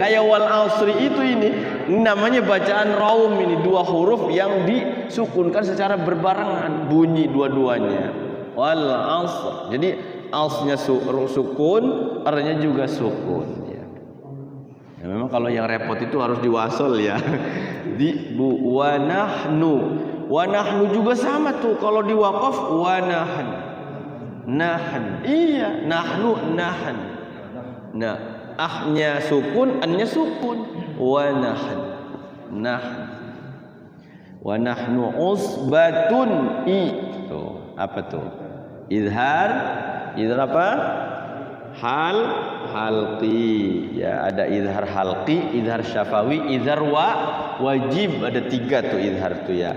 Kayak wal asri itu ini namanya bacaan raum, ini dua huruf yang disukunkan secara berbarengan bunyi dua-duanya. Wal asr. Jadi asnya sukun, r-nya juga sukun ya. Ya memang kalau yang repot itu harus diwasol ya. Zibu wa nahnu. Wa nahnu juga sama tuh kalau diwaqaf wa nahn. Nahn. Iya, nahnu nahn. Nah, ahnya sukun, annya sukun. Wa nahn. Nahn. Wa nahnu usbatun i. Tuh, apa tuh? Izhar apa? Halqi. Ya, ada izhar halqi, izhar syafawi, izhar wajib, ada 3 tuh izhar tuh ya.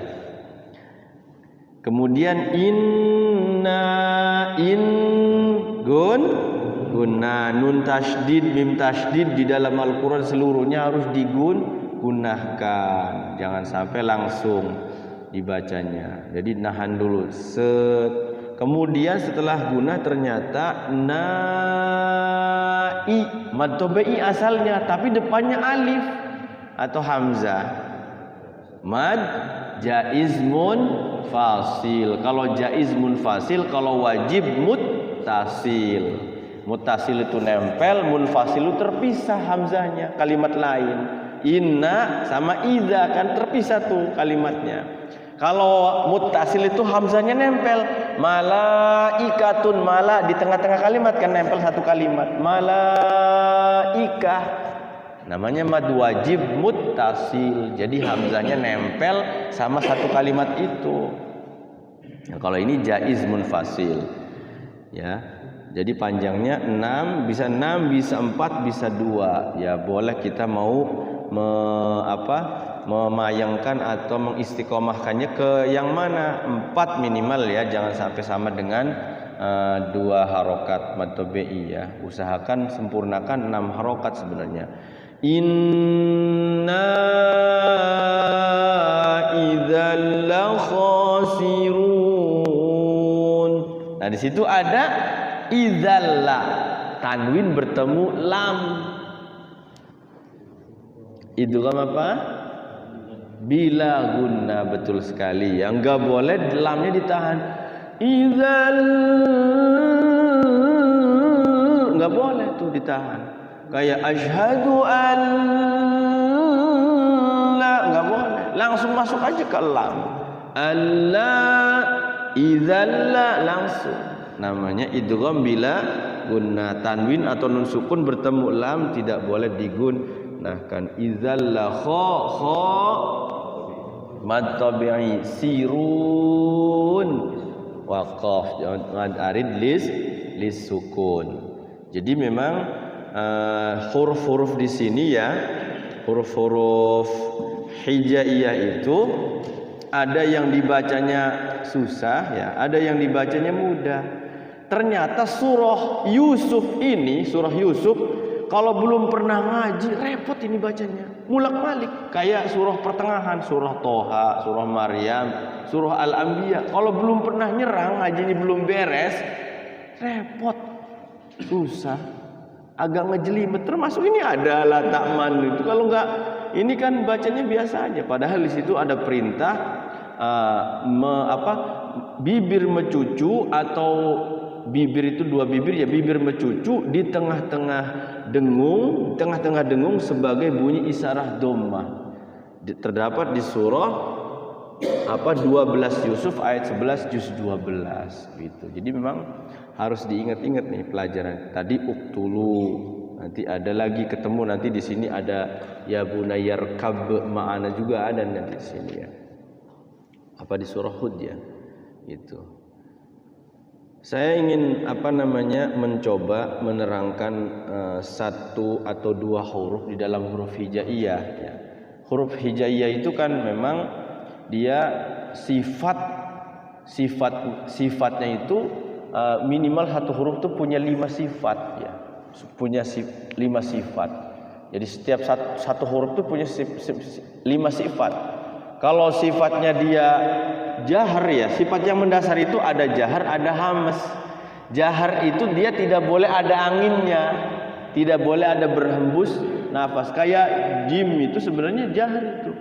Kemudian guna nun tasydid, mim tasydid di dalam Al-Qur'an seluruhnya harus digunakan. Jangan sampai langsung dibacanya. Jadi nahan dulu. Kemudian setelah guna ternyata na'i, mad tabi'i asalnya, tapi depannya alif atau hamzah. Mad jaiz munfasil. Kalau jaiz munfasil, kalau wajib muttasil. Muttasil itu nempel, munfasil itu terpisah hamzahnya, kalimat lain. Inna sama idza kan terpisah tuh kalimatnya. Kalau muttasil itu hamzahnya nempel, malaikatun, mala di tengah-tengah kalimat kan nempel satu kalimat. Malaikah namanya mad wajib muttasil. Jadi hamzahnya nempel sama satu kalimat itu. Nah, kalau ini jaiz munfasil. Ya. Jadi panjangnya 6, bisa 4, bisa 2. Ya, boleh kita mau memayangkan atau mengistiqomahkannya ke yang mana? 4 minimal ya, jangan sampai sama dengan 2 harokat mad tabi'i ya. Usahakan sempurnakan 6 harokat sebenarnya. Inna idzal la khasirun. Nah, di situ ada idzalla, tanwin bertemu lam. Idgham apa? Bila gunna, betul sekali. Yang enggak boleh lamnya ditahan. Idzal, enggak boleh tuh ditahan. Kayak asyhadu an la, enggak boleh. Langsung masuk aja ke lam. Allah, idzalla, langsung. Namanya idgham bila gunna, tanwin atau nun sukun bertemu lam tidak boleh digunakan. Idzalla kha mad tabi'i sirun waqaf mad arid lis sukun. Jadi memang huruf-huruf di sini ya, huruf-huruf hijaiyah itu ada yang dibacanya susah ya, ada yang dibacanya mudah. Ternyata surah Yusuf ini, surah Yusuf, kalau belum pernah ngaji repot ini bacanya, mulak-malik. Kayak surah pertengahan, surah Toha, surah Maryam, surah Al-Anbiya. Kalau belum pernah nyerang, ngaji ini belum beres, repot, susah, agak ngejelimet. Termasuk ini ada la ta'man itu. Kalau enggak, ini kan bacanya biasa aja. Padahal di situ ada perintah bibir mencucu, atau bibir itu 2 bibir ya, bibir mencucu di tengah-tengah dengung sebagai bunyi isyarah dhammah. Terdapat di surah 12 Yusuf ayat 11 juz 12 gitu. Jadi memang harus diingat-ingat nih pelajaran tadi. Uktulu Nanti ada lagi ketemu nanti di sini ada ya bunayar kab ma'ana juga ada nanti di sini ya. Apa di surah Hud ya. Gitu. Saya ingin mencoba menerangkan satu atau dua huruf di dalam huruf hijaiyah ya. Huruf hijaiyah itu kan memang dia sifatnya itu minimal satu huruf itu punya 5 sifat ya. Punya 5 sifat. Jadi setiap satu huruf itu punya 5 sifat. Kalau sifatnya dia jahar ya, sifat yang mendasar itu ada jahar, ada hamas. Jahar itu dia tidak boleh ada anginnya, tidak boleh ada berhembus nafas. Kayak jim itu sebenarnya jahar itu.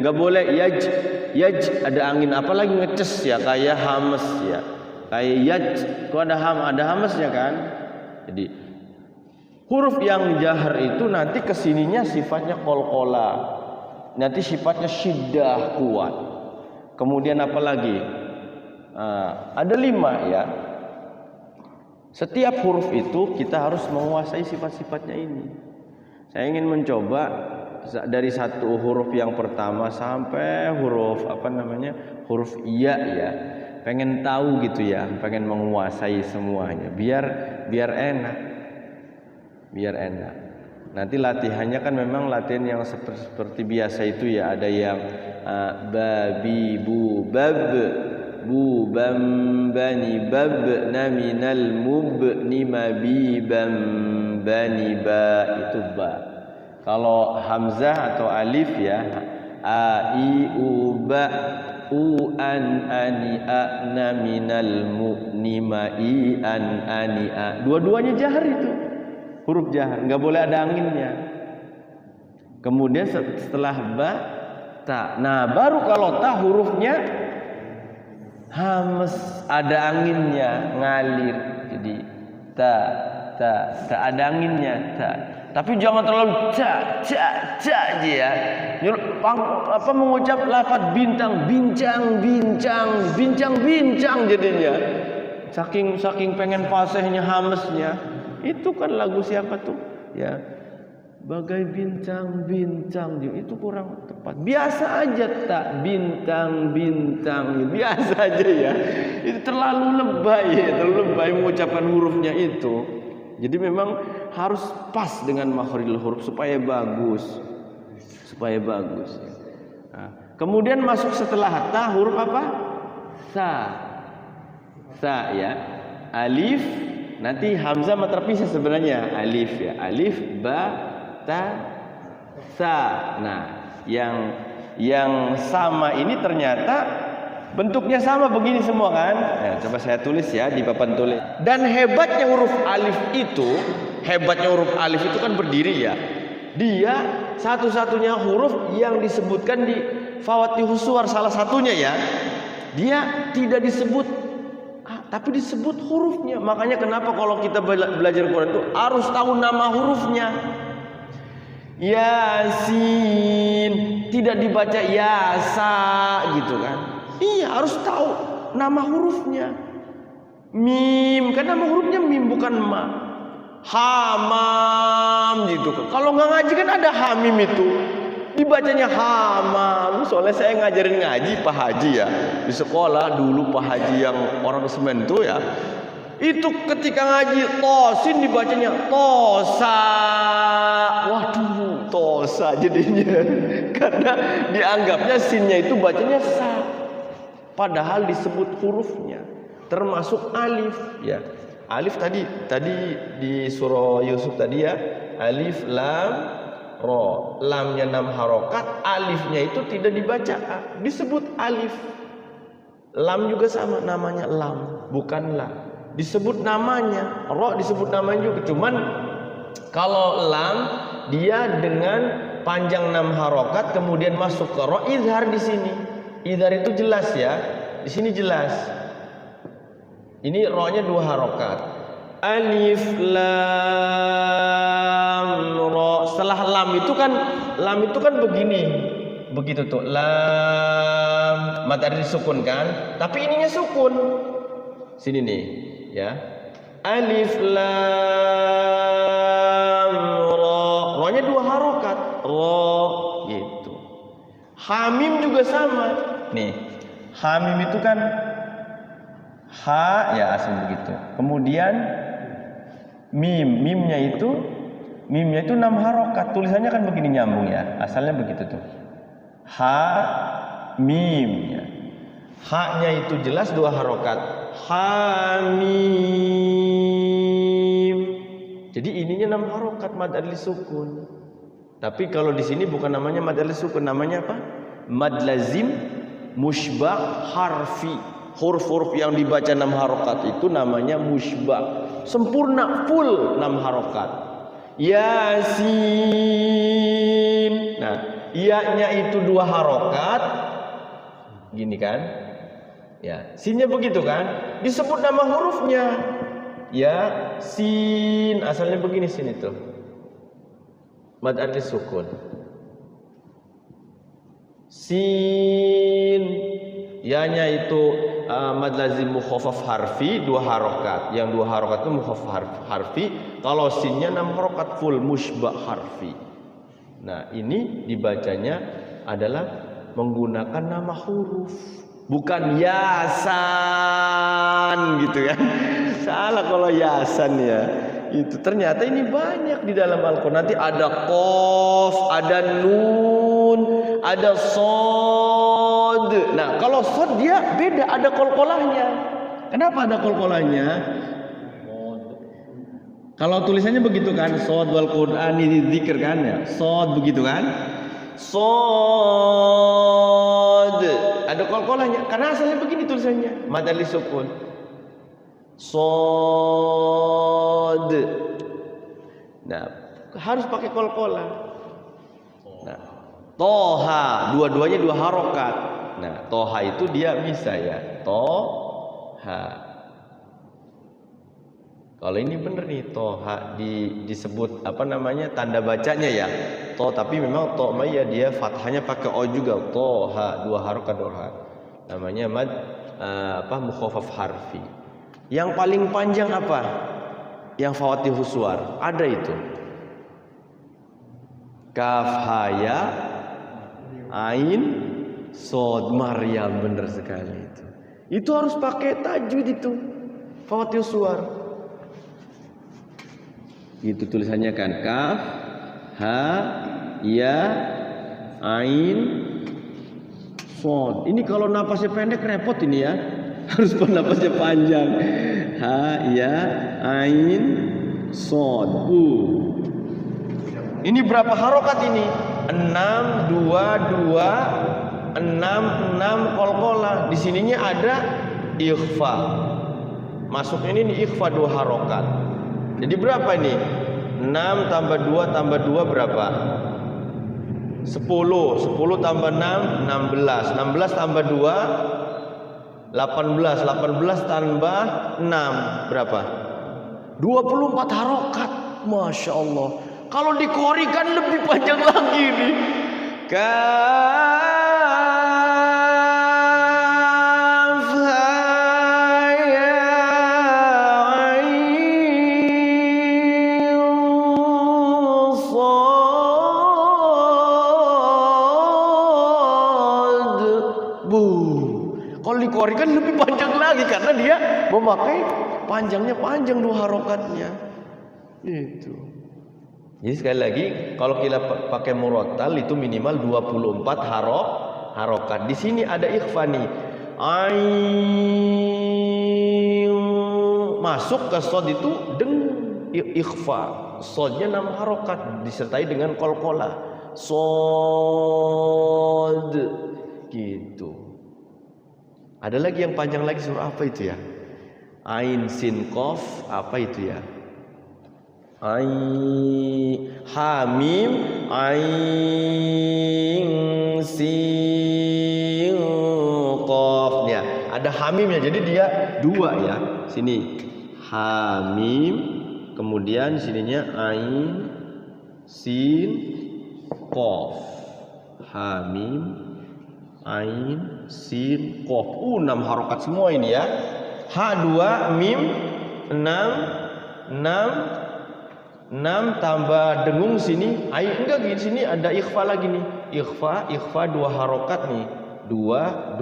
Nggak boleh yaj ada angin, apalagi ngeces ya, kayak hamas ya. Kayak yaj, kok ada hamasnya kan? Jadi huruf yang jahar itu nanti kesininya sifatnya qalqala, nanti sifatnya syiddah kuat. Kemudian apa lagi? Ada 5 ya. Setiap huruf itu kita harus menguasai sifat-sifatnya ini. Saya ingin mencoba dari satu huruf yang pertama sampai huruf huruf iya ya. Pengen tahu gitu ya, pengen menguasai semuanya biar enak. Nanti latihannya kan memang latihan yang seperti biasa itu ya, ada yang babi bu bab bu bam bani bab naminal mub nima bi bam bani ba, itu ba. Kalau hamzah atau alif ya, a i u ba u an ani a na minal mu nima i an ani a. Dua-duanya jahar itu, huruf jahar, nggak boleh ada anginnya. Kemudian setelah ba ta, nah baru kalau ta hurufnya hamas, ada anginnya, ngalir. Jadi ta ada anginnya ta. Tapi jangan terlalu ca aja ya. Mengucap lafaz bintang, bincang jadinya. Saking pengen fasihnya, hamesnya. Itu kan lagu siapa tuh? Ya. Bagai bintang, itu kurang tepat. Biasa aja tak bintang, biasa aja ya. Itu terlalu lebay mengucapkan hurufnya itu. Jadi memang harus pas dengan makhrajul huruf supaya bagus. Nah, kemudian masuk setelah ta huruf apa? Sa ya. Alif, nanti hamzah terpisah sebenarnya. Alif ya. Alif, ba, ta, sa. Nah, yang sama ini ternyata bentuknya sama begini semua kan? Ya, coba saya tulis ya di papan tulis. Dan hebatnya huruf alif itu kan berdiri ya. Dia satu-satunya huruf yang disebutkan di Fawatihus Suwar, salah satunya ya. Dia tidak disebut tapi disebut hurufnya. Makanya kenapa kalau kita belajar Quran itu harus tahu nama hurufnya. Yasin tidak dibaca yasa gitu kan. Iya, harus tahu nama hurufnya. Mim, kan nama hurufnya mim bukan ma. Hamam gitu kan. Kalau nggak ngaji kan ada hamim itu. Dibacanya hamam. Soalnya saya ngajarin ngaji Pak Haji ya. Di sekolah dulu Pak Haji yang orang semen itu ya. Itu ketika ngaji tosin dibacanya tosa. Waduh, tosa jadinya. Karena dianggapnya sinnya itu bacanya sa. Padahal disebut hurufnya, termasuk alif ya. Alif tadi di surah Yusuf tadi ya, alif lam ro, lamnya 6 harokat, alifnya itu tidak dibaca, disebut alif. Lam juga sama, namanya lam, bukan la. Disebut namanya, ro disebut namanya juga. Cuman kalau lam dia dengan panjang 6 harokat kemudian masuk ke ro, izhar di sini. Idhar itu jelas ya. Di sini jelas. Ini ro-nya 2 harokat. Alif lam ro. Setelah lam itu kan begini. Begitu tuh. Lam matahari sukun kan? Tapi ininya sukun. Sini nih, ya. Alif lam Hamim juga sama. Nih, hamim itu kan ha ya asal begitu. Kemudian mimnya itu 6 harokat. Tulisannya kan begini nyambung ya. Asalnya begitu tuh. Ha mim ya. Ha-nya itu jelas 2 harokat. Hamim. Jadi ininya 6 harokat mad adli sukun. Tapi kalau di sini bukan namanya mad adli sukun, namanya apa? Mad lazim musybah harfi. Huruf-huruf yang dibaca 6 harokat itu namanya musybah. Sempurna full 6 harokat. Yasin. Nah, iya-nya itu 2 harokat. Gini kan? Ya, sinnya begitu kan? Disebut nama hurufnya. Ya, sin. Asalnya begini sin itu. Mad adli sukun. Sin. Ya-nya itu mad lazim mukhaffaf harfi 2 harokat. Yang 2 harokat itu mukhaffaf harfi. Kalau sinnya 6 harokat full musybah harfi. Nah, ini dibacanya adalah menggunakan nama huruf, bukan yasan gitu kan. Salah kalau yasan ya. Itu ternyata ini banyak di dalam Al-Qur'an. Nanti ada qaf, ada nun, ada sod. Nah, kalau sod dia beda, ada qalqalahnya. Kenapa ada qalqalahnya? Kalau tulisannya begitu kan, sod wal Qur'ani dzikr kan ya. Sod begitu kan? Sod. Ada qalqalahnya. Karena asalnya begini tulisannya, mad adli sukun. Sod. Nah, harus pakai qalqalah. Nah, toha, dua-duanya 2 harokat. Nah, toha itu dia bisa ya, toha. Kalau ini bener nih, toha disebut apa namanya tanda bacanya ya, to, tapi memang to ya dia fathahnya pakai o juga, toha 2 harokat doha. Namanya mad mukhaffaf harfi. Yang paling panjang apa? Yang fawatihus suwar. Ada itu. Kaf haya ain sod Maryam, bener sekali itu. Itu harus pakai tajwid itu. Fawatihus suwar. Itu tulisannya kan kaf ha ya ain sod. Ini kalau napasnya pendek repot ini ya. Harus napasnya panjang. Ha ya ain sod. Ini berapa harokat ini? 6 2 2 6 6 qalqalah. Di sininya ada ikhfa. Masuknya ini ikhfa 2 harokat. Jadi berapa ini? 6 tambah 2 tambah 2 berapa? 10. 10 tambah 6 16. 16 tambah 2 18, 18 tambah 6 berapa? 24 harokat. Masya Allah. Kalau dikori kan lebih panjang lagi nih. Kaf ya ain sad. Kalau dikori kan lebih panjang lagi karena dia memakai panjang 2 harokatnya. Itu. Jadi sekali lagi kalau kita pakai murattal itu minimal 24 harokat. Di sini ada ikhfa nih. Ain masuk ke sod itu ikhfa. Sodnya 6 harokat disertai dengan qalqalah. Sod gitu. Ada lagi yang panjang lagi, surah apa itu ya? Ain sin qaf, apa itu ya? Hamim ain sin qaf ya. Ada hamimnya, jadi dia 2 ya. Sini hamim, kemudian sininya ain sin qaf. Hamim ain sin qaf. 6 harokat semua ini ya. Ha 2 mim 6 6 6 tambah dengung sini, enggak gini, sini ada ikhfa lagi nih. Ikhfa 2 harokat nih. 2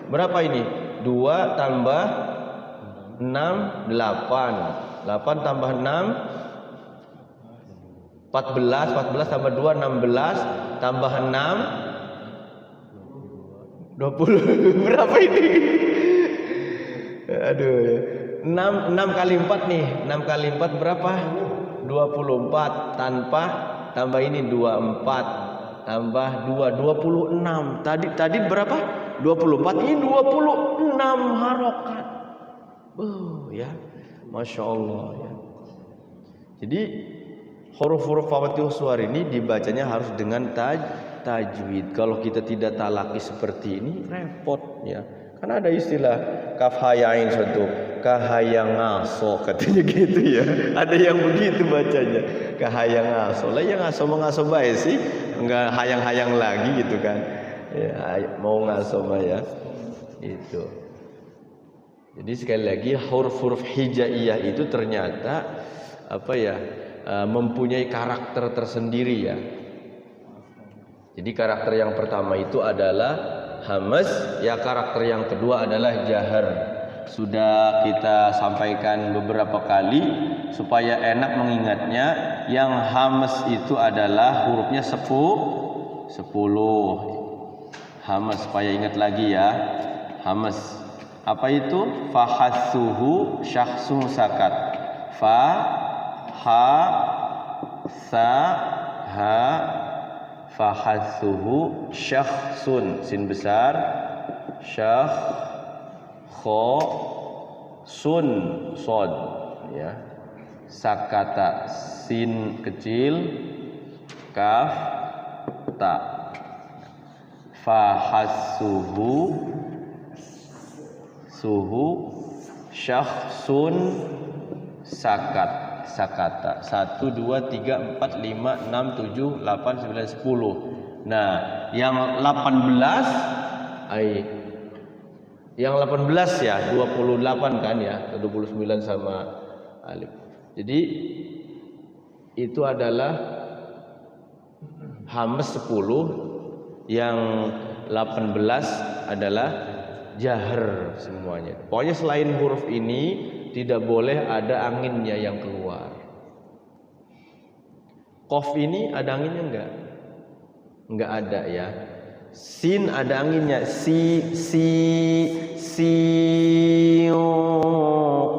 berapa ini? 2 tambah 6 8. 8 tambah 6 14 tambah 2 16 tambah 6 20. Berapa ini? Aduh ya. 6 kali 4 nih. 6 kali 4 berapa? 24 tanpa tambah ini 24 tambah 2 26. Tadi berapa? 24. Ini 26 harokat. Ya. Masya Allah ya. Jadi huruf-huruf Fatihah suar ini dibacanya harus dengan tajwid. Kalau kita tidak talaki seperti ini repot ya. Karena ada istilah kaf ha ya ain satu kahayang ngaso katanya gitu ya. Ada yang begitu bacanya. Kahayang ngaso. Lah yang ngaso mau ngaso bae sih, enggak hayang-hayang lagi gitu kan. Ya, mau ngaso mah ya. Itu. Jadi sekali lagi huruf-huruf hijaiyah itu ternyata mempunyai karakter tersendiri ya. Jadi karakter yang pertama itu adalah hamz, ya karakter yang kedua adalah jahar. Sudah kita sampaikan beberapa kali supaya enak mengingatnya. Yang hamz itu adalah hurufnya 10. Hamz supaya ingat lagi ya. Hamz. Apa itu? Fahassuhu syakhsun sakat. Fa ha sa ha fahassuhu syakhsun sin besar syakh kho sun sod ya, sakata sin kecil kaf ta, fahassuhu suhu syakhsun sakat sakata 1 2 3 4 5 6 7 8 9 10. Nah, yang 18 ya 28 kan ya, 29 sama alif. Jadi itu adalah hamz 10, yang 18 adalah jahar semuanya. Pokoknya selain huruf ini tidak boleh ada anginnya yang keluar. Qaf ini ada anginnya enggak? Enggak ada ya. Sin ada anginnya.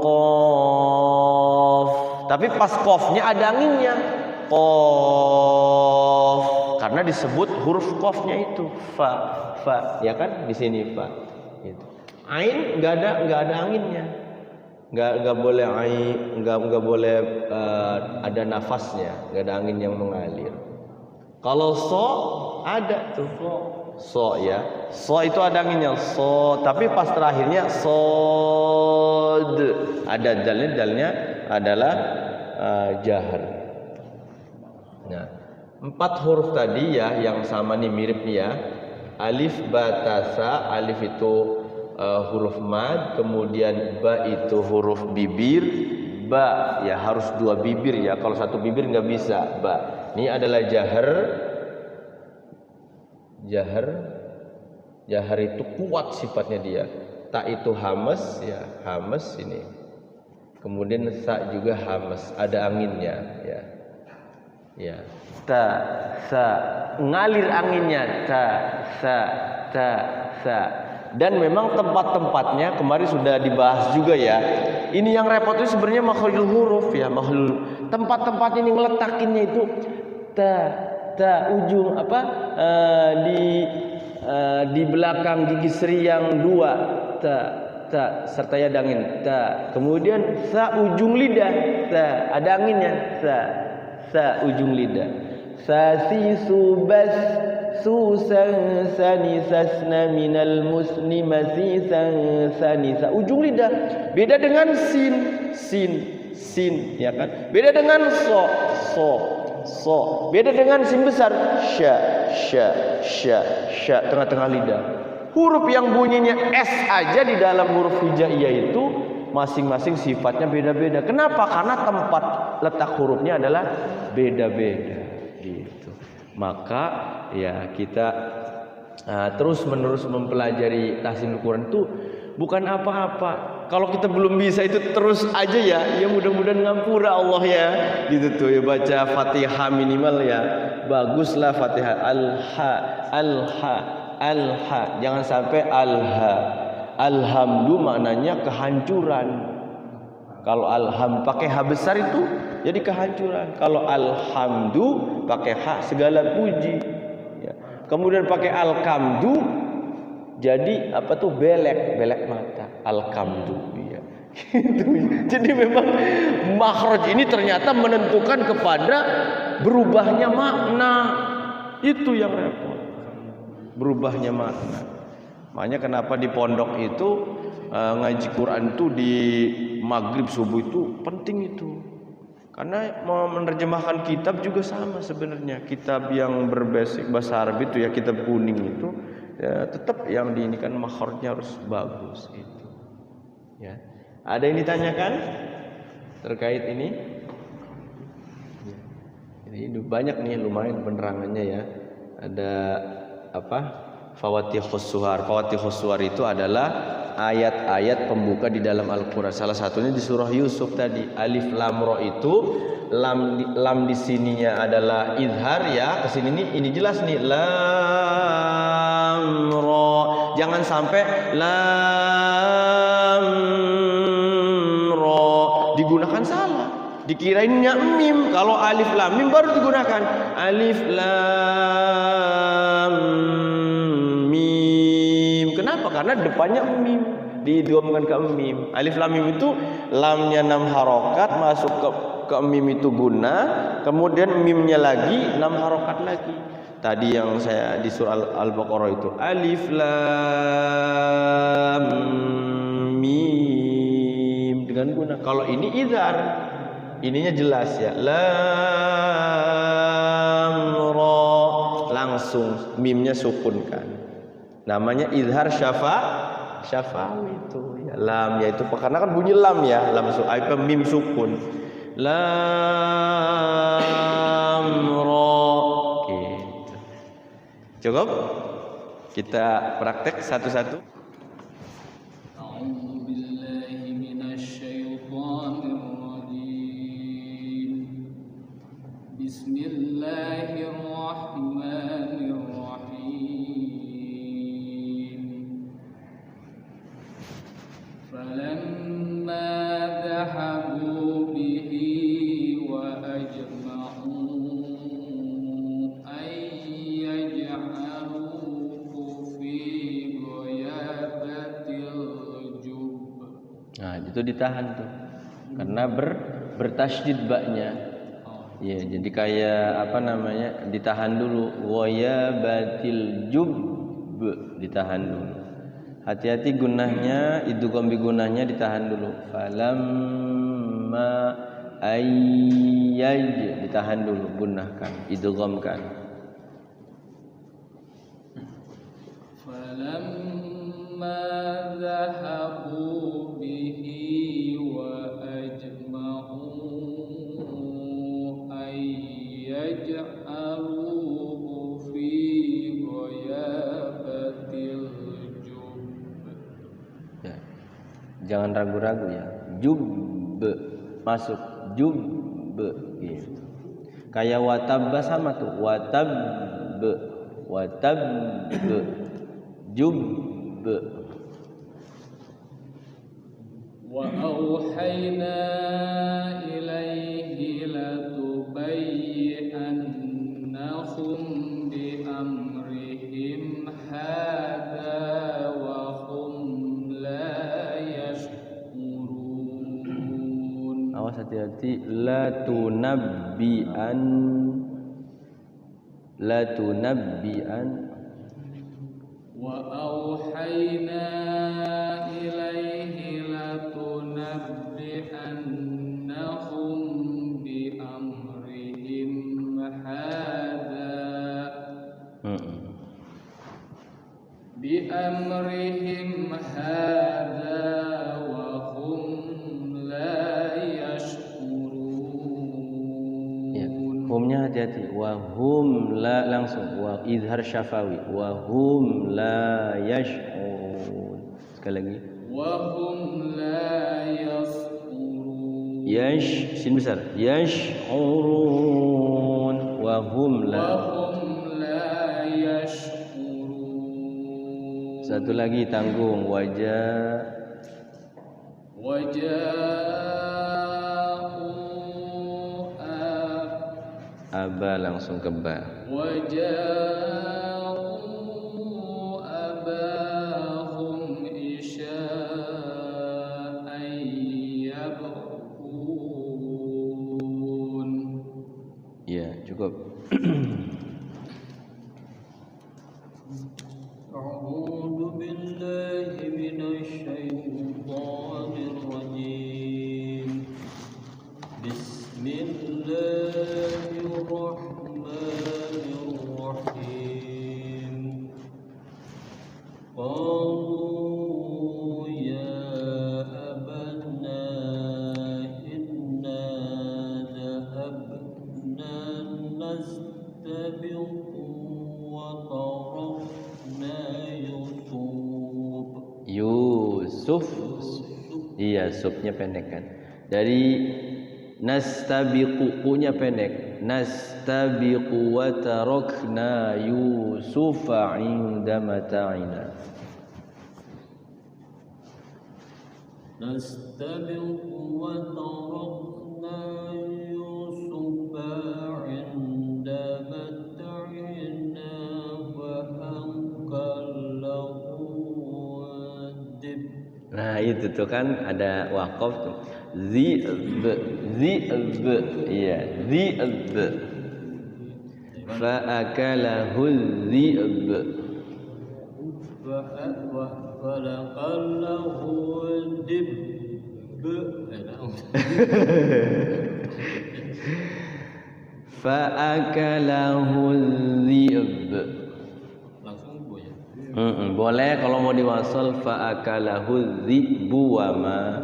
Qaf. Tapi pas qafnya ada anginnya. Qaf. Karena disebut huruf qafnya itu fa, ya kan? Di sini fa. Gitu. Ain enggak ada anginnya. Enggak boleh enggak boleh ada nafasnya, enggak ada angin yang mengalir. Kalau so ada tuh so ya, so itu ada anginnya so, tapi pas terakhirnya sod ada dalnya adalah jahar. Nah, 4 huruf tadi ya yang sama nih mirip nih ya, alif ba ta sa. Alif itu huruf mad, kemudian ba itu huruf bibir. Ba ya harus 2 bibir ya, kalau 1 bibir nggak bisa. Ba ini adalah jahar itu kuat sifatnya dia. Ta itu hamz ya, hamz ini, kemudian sa juga hamz, ada anginnya ya. Ta sa ngalir anginnya, ta sa. Dan memang tempat-tempatnya kemarin sudah dibahas juga ya. Ini yang repot itu sebenarnya makhlul huruf ya, makhlul. Tempat-tempat ini ngeletakinnya itu ta ujung di belakang gigi seri yang 2 ta serta ada angin ta. Kemudian sa ujung lidah, ta ada anginnya, sa ujung lidah. Sa si subas susan sanisasna minal muslimasisan sanisa, ujung lidah. Beda dengan sin ya kan. Beda dengan so. Beda dengan sin besar sya tengah-tengah lidah. Huruf yang bunyinya S aja di dalam huruf hijaiyah itu masing-masing sifatnya beda-beda. Kenapa? Karena tempat letak hurufnya adalah beda-beda gitu. Maka ya kita terus-menerus mempelajari tahsinul Quran itu bukan apa-apa. Kalau kita belum bisa itu terus aja ya mudah-mudahan ngampura Allah ya. Gitu tuh ya, baca Fatihah minimal ya. Baguslah Fatihah al-ha. Jangan sampai al-ha. Alhamdu maknanya kehancuran. Kalau alham pakai ha besar itu jadi kehancuran. Kalau alhamdu pakai ha segala puji. Ya. Kemudian pakai alkamdu jadi apa tuh belek mata. Alkamdu ya. Jadi memang makhraj ini ternyata menentukan kepada berubahnya makna. Itu yang repot. Berubahnya makna. Makanya kenapa di pondok itu ngaji Quran itu di maghrib subuh itu penting itu. Karena mau menerjemahkan kitab juga sama sebenarnya. Kitab yang berbasic bahasa Arab itu ya, kitab kuning itu ya, tetap yang diinikan makhrajnya harus bagus itu. Ya. Ada yang ditanyakan terkait ini? Ya. Ini banyak nih, lumayan penerangannya ya. Ada apa? Fawatihus Suwar. Fawatihus Suwar itu adalah ayat-ayat pembuka di dalam Al-Qur'an. Salah satunya di surah Yusuf tadi. Alif lam ra itu lam di sininya adalah izhar ya. Kesini nih ini jelas nih lam ra. Jangan sampai lam ra digunakan salah. Dikirainnya mim. Kalau alif lam mim baru digunakan. Alif lam mim. Kenapa? Karena depannya mim, diidghamkan ke mim. Alif lam mim itu lamnya 6 harokat masuk ke mim itu guna, kemudian mimnya lagi 6 harokat lagi. Tadi yang saya di surah Al-Baqarah itu alif lam mim dengan guna. Kalau ini idhar, ininya jelas ya. Lam ra langsung mimnya sukunkan. Namanya izhar syafawi itu ya. Lam yaitu karena kan bunyi lam ya, lam mim sukun. Lam ra. Gitu. Cukup? Kita praktek satu-satu. Itu ditahan tuh karena bertasydid baknya ya, jadi kayak apa namanya, ditahan dulu. Ghayabatil jub, ditahan dulu. Hati-hati gunahnya, idgham bi gunahnya ditahan dulu. Falamma ayyaj, ditahan dulu, gunahkan, idghamkan. Falamma dhahabu jangan ragu-ragu ya. Jub masuk, jub gitu. Kayak watabba sama tuh, watab jub. Wa auhayna ilaihi latubayyinannahum bi amrihim hadza wa hum la yashkurun. Awas hati-hati, latunabbi'an wa auhayna ilaihi latunabbi'annahum bi amrihim hadza wa hum nya hati-hati. Wa hum la langsung wa izhar syafawi. Wa hum la yash'urun. Sekali lagi. Wa hum la yash'urun. Sin besar. Yash'urun. Wa hum la yash'urun. Satu lagi tanggung. Wajah Aba langsung ke ba. Waja'u abahum isya'an yab'un. Ya, cukup. A'udzu billahi minasy syaithanir rajim. Bismillahirrahmanirrahim. Qalu ya abana inna dhahabna nastabiqu wa tarakna Yusuf. Iya, subnya pendek kan. Dari nastabiqu, punya pendek. Nastabiqu wa tarakna Yusufa 'inda mata'ina. Nastabiqu wa tarakna Yusufa 'inda mata'ina wa anqallahu dib. Nah, itu tuh kan ada waqaf tuh. Zi'b. Iya, zi'b. Fa'akalahu zi'b. Fa'akalahu dib. Fa'akalahu zi'b. Langsung Bu ya. Boleh kalau mau diwasal fa'akalahu zi'bu wa ma.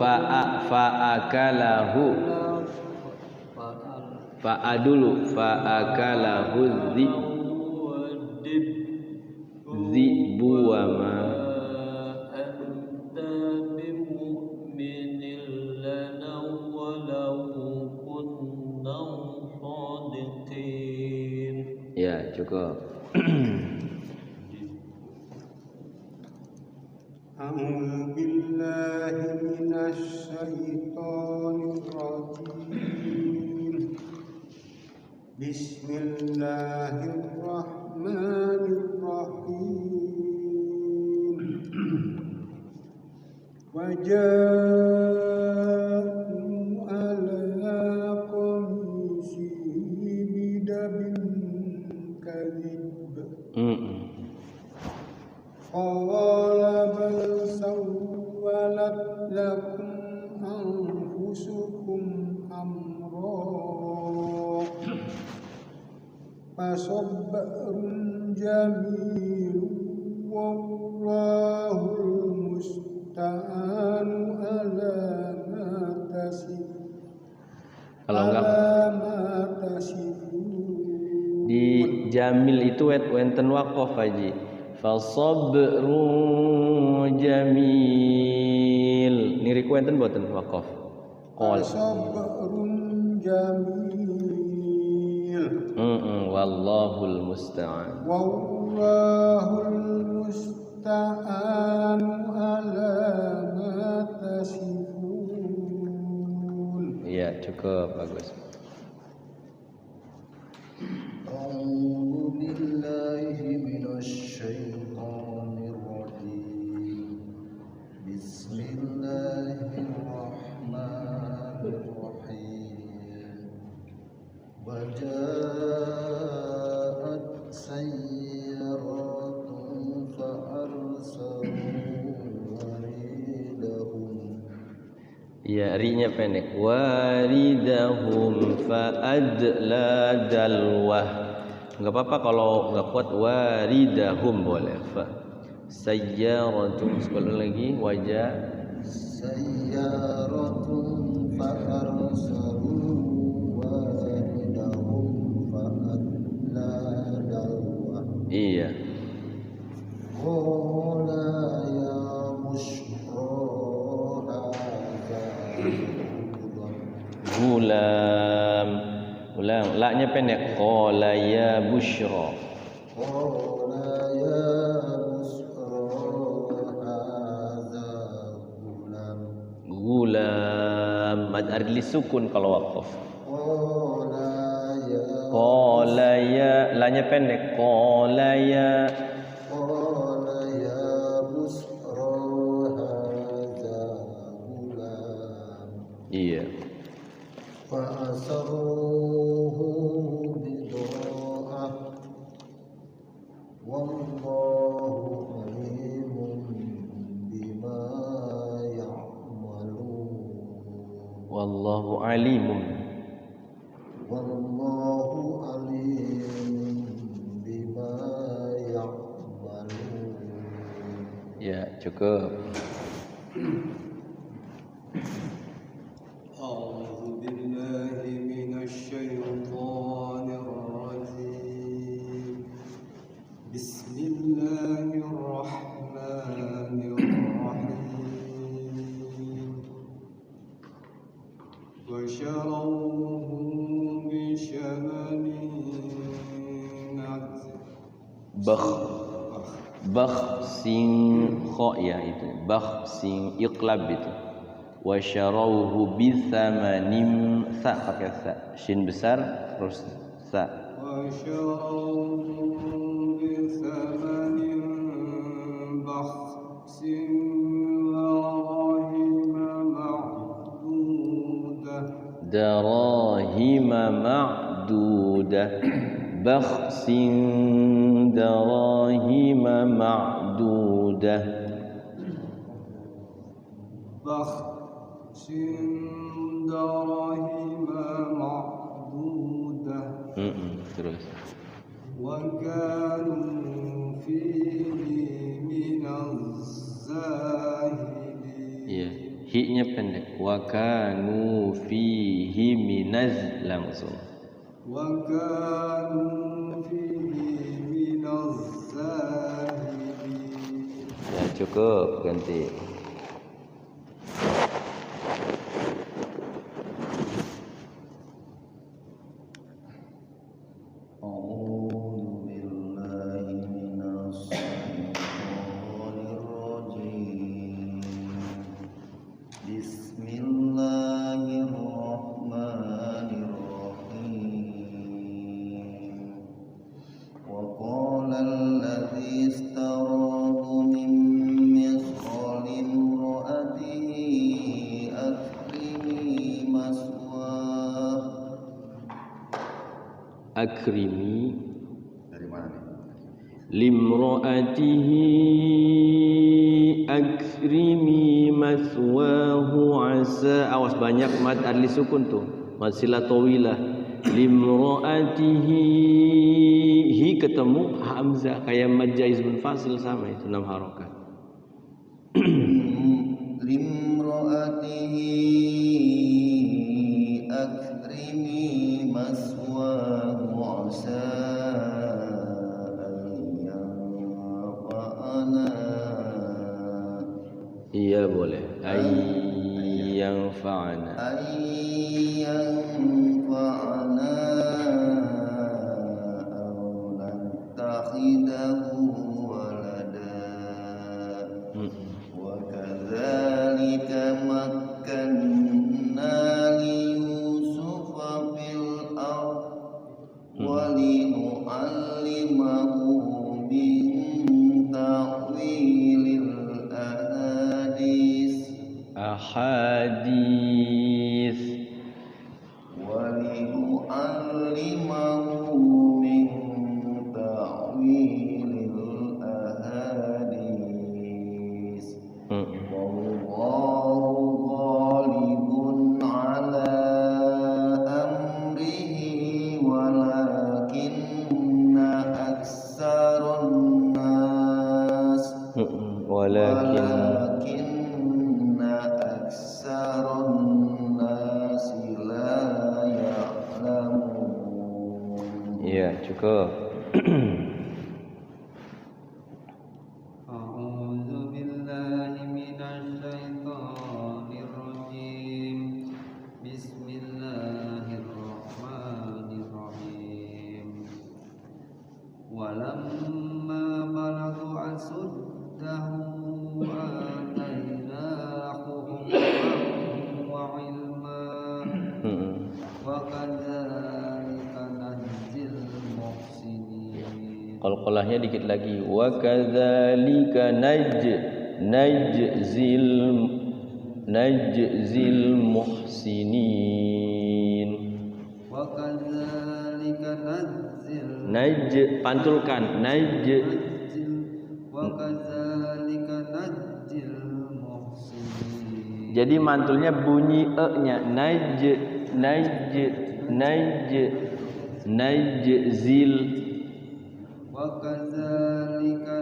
Fa'akalahu fa'a dulu. Fa'akalahu zi'bu wa ma. Anta bimu'minin lana walau kunna shadiqin. Ya, cukup. A'udzu billahi minasy syaithanir rajim. Bismillahirrahmanirrahim. Waja'u ala qamisihi bidabin kadhib. Qala bal sawwalat lakum anfusukum amra fasabrun jamilun wallahul musta'anu ala ma tasifun. Kalau enggak di jamil itu wenten waqaf Haji. Fasabrun jamil. Nirik wenten boten waqaf. Qol. Fasabrun jamil. Wallahul musta'an. Wallahul musta'an ala ma tasifun. Iya, cukup bagus. A'udzu billahi minasy syaithanir rajim. Bismillahirrahmanirrahim. Waja'at sayyaratun fa'arsalu waridahum. Ya, ri-nya pendek. Waridahum fa'adla dalwah. Enggak apa-apa kalau enggak kuat waridahum boleh. Fa sayyaratun sekali lagi wajah sayyaratun fa'arsalu Gulam. Ulang, la-nya pendek. Qala ya Busyra. قال يا بشرى هذا غلام Gulam. Mad adli sukun kalau waqaf. قال يا Qala ya, la-nya pendek. Qala ya. قال يا بشرى هذا غلام Iya. فأسروه بضاعة والله عليم بما يعملون Wallahu alimun. والله عليم بما يعملون. Ya, cukup. أعوذ بالله من الشيطان الرجيم بسم الله الرحمن الرحيم وشروه بثمن Bakh sing kha ya itu. Bakh sing iqlab itu. Wa syarawhu bi thamanim sa pakai sa. Shin besar terus sa. وشروه بثمن بخس دراهم معدودة Darahima ma'dudah. Bakhsin darahima ma'dudah. بخس دراهم معدودة Terus. وكانوا فيه من الزاهدين Iya, hi-nya pendek. Wa kanu fihi minaz langsung. وكانوا فيه من الزاهدين Ya cukup, ganti. أعوذ بالله من الشيطان الرجيم بسم الله الرحمن الرحيم وقال الذي استراه من مصر لامرأته أكرمي مثواه Akrimi dari mana nih? limro'atihi akrimi maswahu asa. Awas banyak mad adli sukun tuh. Mad sila tawilah. Limro'atihi hi ketemu hamzah kayak mad jaiz munfasil sama itu 6 harokat. limro'atihi akrimi maswahu asa an yanfa'ana Iya boleh. Yang fa'ana. an yanfa'ana aw nattakhidahu walada wa kadzalika makkanna li yusufa fil ardh wa linu'allimahu min ta'wilil Ahadith. ولنعلمه من تأويل الأحاديث والله غالب على أمره ولكن أكثر الناس أكثر الناس لا يعلمون. Iya, cukup. أعوذ بالله من الشيطان الرجيم Wakadzalika najzil muhsinin. Qalqalahnya dikit lagi. Wa kadzalika najzil muhsinin. Wakadzalika pantulkan Wakadzalika najzil muhsinin. Jadi mantulnya bunyi e-nya najzil. Wakadzalika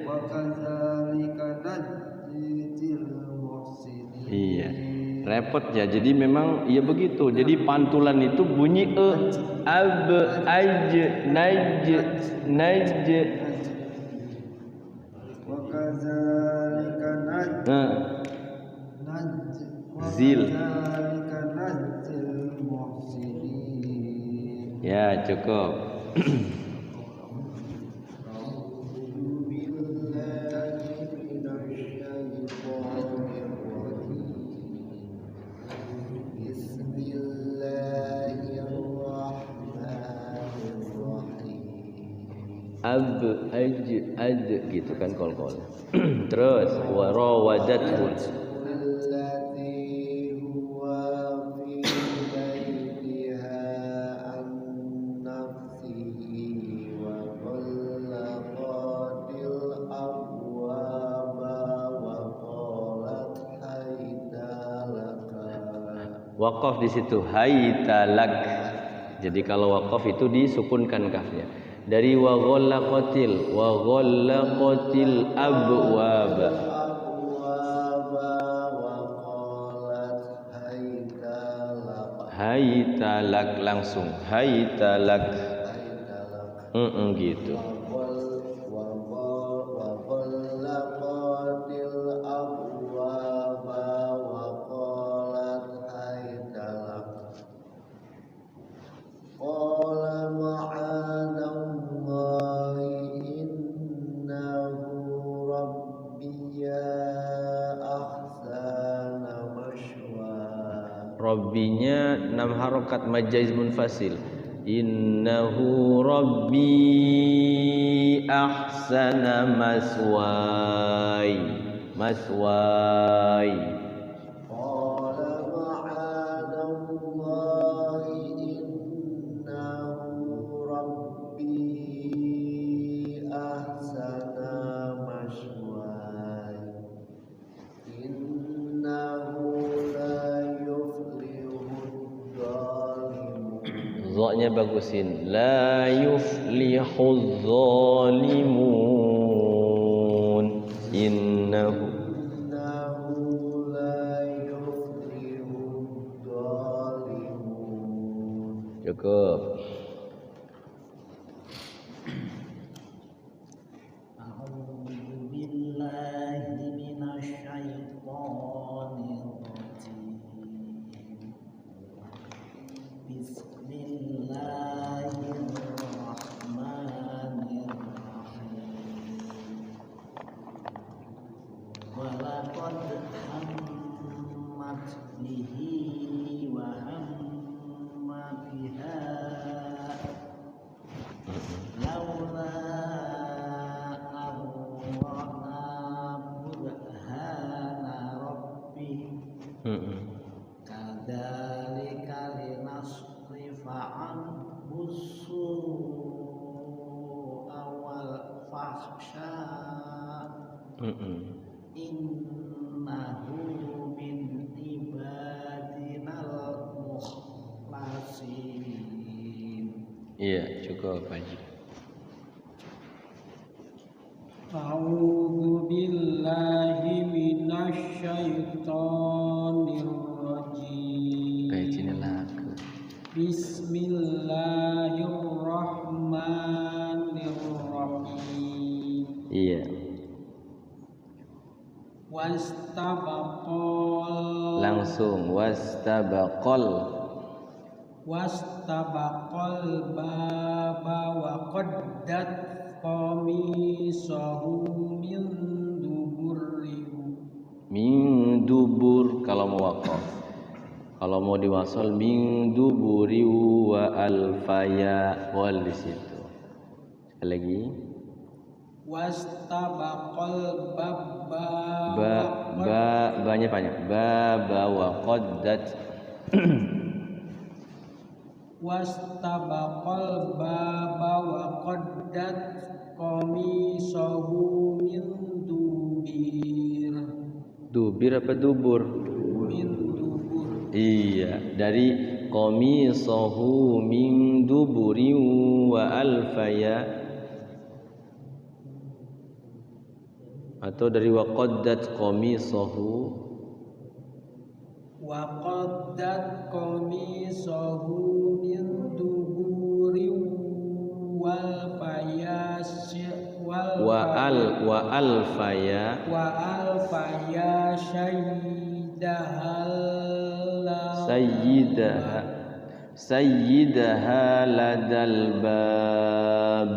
Wakadzalika najzil muhsinin. Iya, repot ya. Jadi memang ya begitu. Jadi pantulan itu bunyi e, ab, aj, naj. Wakadzalika Zil. Wakadzalika najzil muhsinin. Ya, cukup. Ab, aj, ad gitu kan kol. Terus warawadatul. Allati huwa fi baitiha an nafsihi wa ghallaqatil abwaba wa qalat haytalaka. Waqaf di situ haytalak. Jadi kalau waqaf itu disukunkan kafnya. Dari wa ghallaqatil abwaba. Haytalak langsung haytalak. Gitu. Rabbinya 6 harokat majaz munfasil. Innahu rabbi ahsana maswai. Qala ma'adallahi innahu rabbi ahsana maswai. Innahu la yuflihud dhalimun. Dha-nya bagusin. La yuflihuz zalimun. Innahu la yuflihud dhalimun. cukup. A'udzu billahi minasy syaithanir rajim. Bismillahirrahmanirrahim. Walaqad hammat bihi wa hamma biha laula burhana rabbih kadzalika linasrifa anhu su'a wal fahsya innahu min ibadinal mukhlasin. Iya, cukup Haji. A'udzu billahi minasy syaithanir rajim. Kayak sini lagu. Bismillahirrahmanirrahim. Iya. Wastabaqal Langsung wastabaqal baba wa qaddat qamisahu min dubur kalau mau waqaf. Kalau mau diwasal min duburi wa alfaya wal di situ. Sekali lagi. wastabaqal Banyak baba wa qaddat wastabaqal baba wa qaddat qamisahu min dubir apa dubur? min dubur. Iya, dari qamisahu min duburi wa alfaya, atau dari waqaddat qamisahu min duburi wal fayasy wa alfaya sayyidaha ladal bab.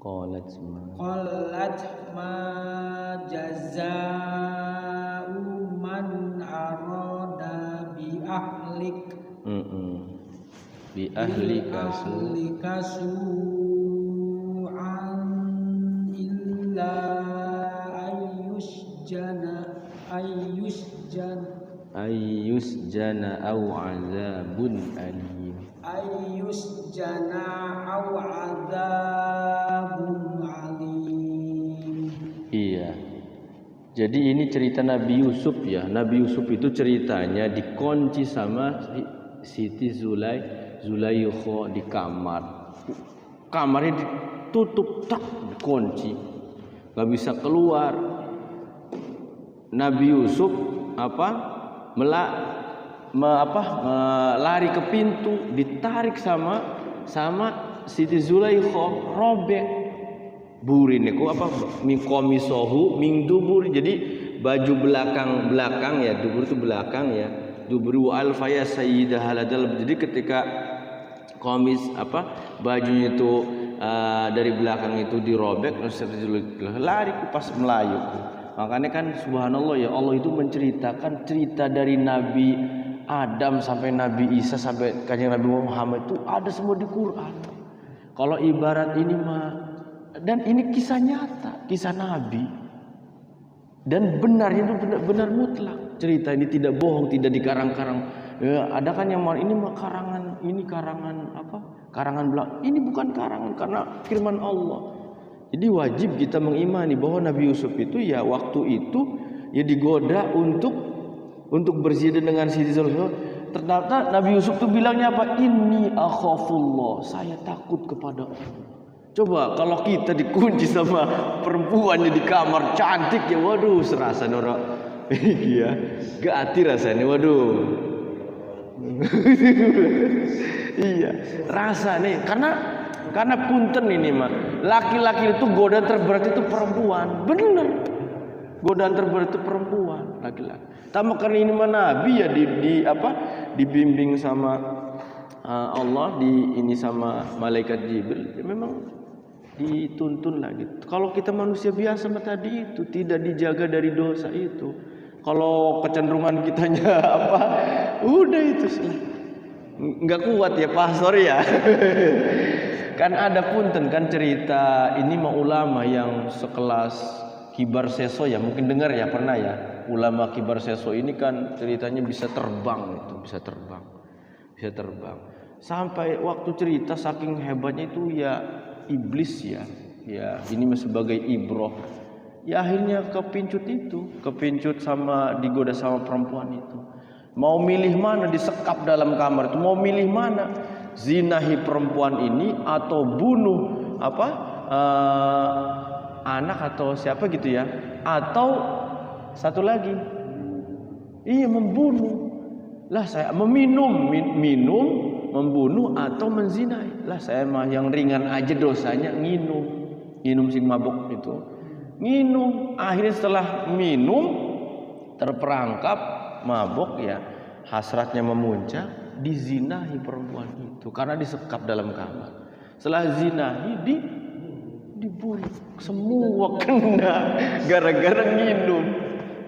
Qalat ma jazaa'u man arada bi ahlika su'an illa ayyusjana aw azabun alim. Iya. Jadi ini cerita Nabi Yusuf ya. Nabi Yusuf itu ceritanya dikunci sama Siti Zulaikha di kamar. Kamarnya ditutup, dikunci. Gak bisa keluar. Nabi Yusuf lari ke pintu, ditarik sama Siti Zulaikha, robek burin itu min qamisahu min dubur. Jadi baju belakang ya, dubur itu belakang ya, dubur wa alfaya sayyidah haladal. Jadi ketika komis bajunya itu dari belakang itu dirobek, lari pas Melayu. Makanya kan subhanallah ya, Allah itu menceritakan cerita dari Nabi Adam sampai Nabi Isa sampai kanjeng Nabi Muhammad itu ada semua di Quran. Kalau ibarat ini mah, dan ini kisah nyata, kisah Nabi, dan benarnya itu benar mutlak. Cerita ini tidak bohong, tidak dikarang-karang. Ya, ada kan yang mau ini mah karangan, ini karangan belakang. Ini bukan karangan karena firman Allah. Jadi wajib kita mengimani bahwa Nabi Yusuf itu ya waktu itu ya digoda untuk berzina dengan Siti Zulaikha. Ternyata Nabi Yusuf itu bilangnya apa? Inni akhafullah, saya takut kepada Allah. Coba kalau kita dikunci sama perempuannya di kamar cantik ya, waduh serasa norak. Iya, gati rasanya, waduh. Iya, rasa nih karena punten ini mah. Laki-laki itu godaan terberat itu perempuan. Bener. Godaan terberat itu perempuan, laki-laki. Tambah karena ini mah Nabi ya dibimbing sama Allah, sama malaikat Jibril. Ya memang dituntun lah gitu. Kalau kita manusia biasa mah tadi itu tidak dijaga dari dosa itu. Kalau kecenderungan kitanya udah itu nggak kuat ya pastor ya. Kan ada punten kan cerita ini mah ulama yang sekelas Kibar Seso ya, mungkin dengar ya, pernah ya. Ulama Kibar Seso ini kan ceritanya bisa terbang. Sampai waktu cerita saking hebatnya itu ya iblis ya ini sebagai ibroh ya akhirnya kepincut sama digoda sama perempuan itu. Mau milih mana, disekap dalam kamar itu, mau milih mana, zinahi perempuan ini atau bunuh anak atau siapa gitu ya, atau satu lagi membunuh lah, saya minum membunuh atau menzinai lah, saya mah yang ringan aja dosanya, nginum sing mabuk itu, nginum. Akhirnya setelah minum terperangkap mabuk ya, hasratnya memuncak, dizinahi perempuan itu karena disekap dalam kamar. Setelah zinahi dibunuh, semua kena gara-gara nginum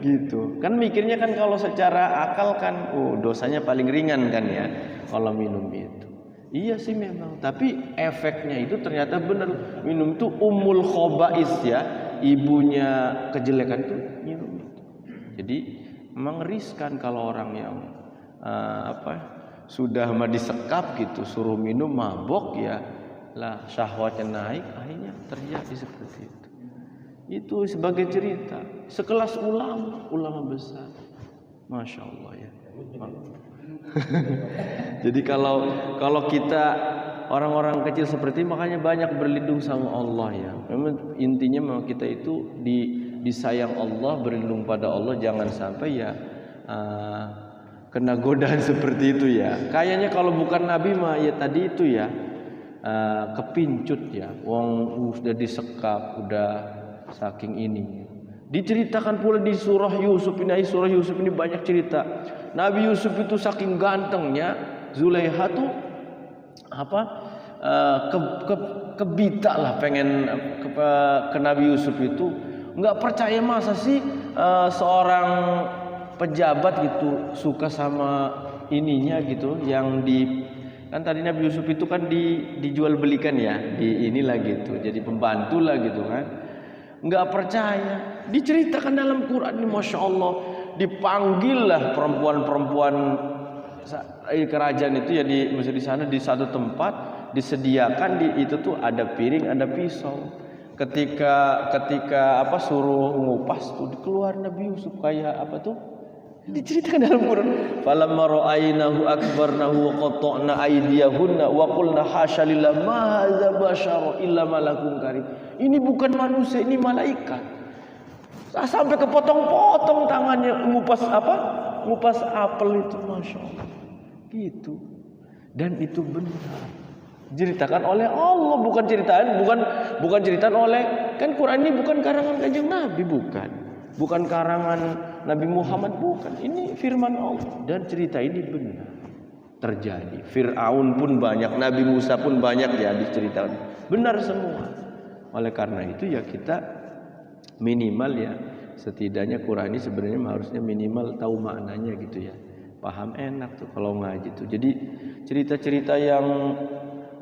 gitu. Kan mikirnya kan kalau secara akal kan, oh dosanya paling ringan kan ya kalau minum itu. Iya sih memang, tapi efeknya itu ternyata benar. Minum itu ummul khobais ya, ibunya kejelekan itu minum itu. Jadi memang riskan kalau orang yang sudah disekap gitu, suruh minum mabok ya, lah syahwatnya naik, akhirnya terjadi seperti itu. Itu sebagai cerita sekelas ulama besar, masya Allah ya. Jadi kalau kita orang-orang kecil seperti ini, makanya banyak berlindung sama Allah ya. Memang intinya memang kita itu disayang Allah, berlindung pada Allah, jangan sampai ya kena godaan seperti itu ya. Kayaknya kalau bukan Nabi mah ya tadi itu ya kepincut ya. Wong sudah disekap, udah saking ini. Diceritakan pula di surah Yusuf ini. Surah Yusuf ini banyak cerita. Nabi Yusuf itu saking gantengnya, Zulaiha tuh kebita lah pengen ke Nabi Yusuf itu. Nggak percaya masa sih seorang pejabat gitu suka sama ininya gitu, yang kan tadi Nabi Yusuf itu kan dijual belikan ya, di inilah gitu, jadi pembantu lah gitu kan. Nggak percaya, diceritakan dalam Quran ini, masya Allah. Dipanggil lah perempuan-perempuan kerajaan itu ya, di sana di satu tempat disediakan itu tuh ada piring, ada pisau. Ketika suruh ngupas tuh keluar Nabi Yusuf kayak apa tuh? Diceritakan dalam Quran. Falamma ra'aynahu akbarnahu wa qata'na aydiyahunna wa qulna hasya lillah ma hadza basyara illa malakun karim. Ini bukan manusia, ini malaikat. Sampai kepotong-potong tangannya ngupas apel itu, masya Allah. Gitu. Dan itu benar. Ceritakan oleh Allah, bukan ceritaan oleh, kan Quran ini bukan karangan Kanjeng Nabi, bukan karangan Nabi Muhammad, bukan. Ini firman Allah dan cerita ini benar terjadi. Fir'aun pun banyak, Nabi Musa pun banyak ya diceritakan. Benar semua. Oleh karena itu ya kita minimal ya, setidaknya Quran ini sebenarnya harusnya minimal tahu maknanya gitu ya. Paham enak tuh kalau ngaji tuh. Jadi cerita-cerita yang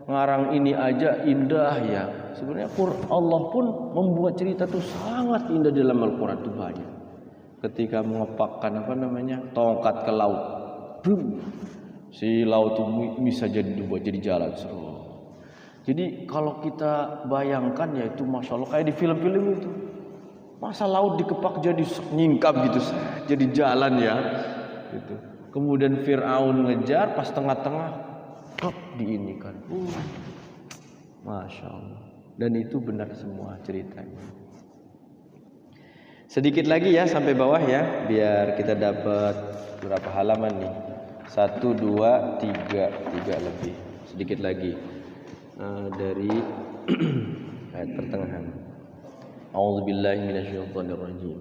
ngarang ini aja indah ya. Sebenarnya Allah pun membuat cerita tuh sangat indah dalam Al-Quran tuh banyak. Ketika mengepakkan tongkat ke laut, boom, si laut itu bisa jadi jalan seru. Jadi kalau kita bayangkan ya itu masya Allah kayak di film-film itu. Masa laut dikepak jadi nyingkap gitu, jadi jalan ya. Gitu. Kemudian Fir'aun ngejar pas tengah-tengah, diinikan. Masya Allah. Dan itu benar semua ceritanya. Sedikit lagi ya sampai bawah ya, biar kita dapat berapa halaman nih? 1, 2, 3 lebih. Sedikit lagi dari ayat pertengahan. A'udzubillahi minasyaitonir rajim.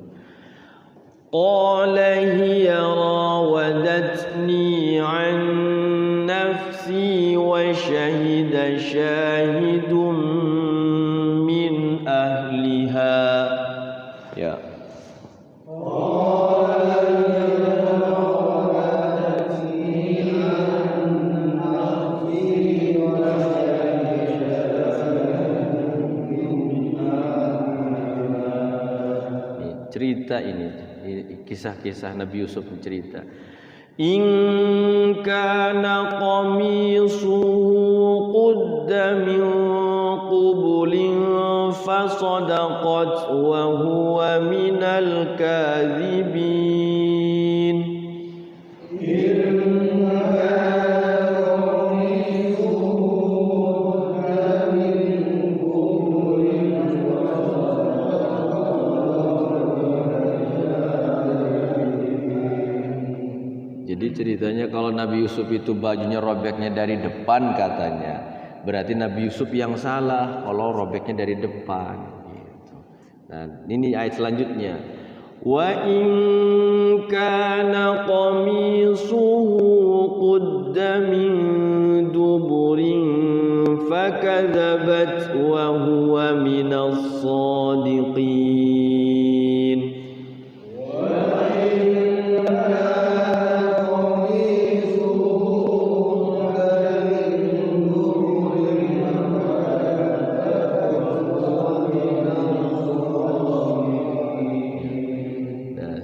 Qala hiya rawadatni 'an nafsi wa shahida syahidun min ahliha. Ya. Cerita ini kisah-kisah Nabi Yusuf cerita. In kana qamisuhu qudda min qubulin fasadaqat wa huwa minal kadhibin. Jadi ceritanya kalau Nabi Yusuf itu bajunya robeknya dari depan katanya, berarti Nabi Yusuf yang salah kalau robeknya dari depan. Gitu. Nah ini ayat selanjutnya. Wa in kana qamisuhu qudda min duburin fakadzabat كذبت وهو من الصادقين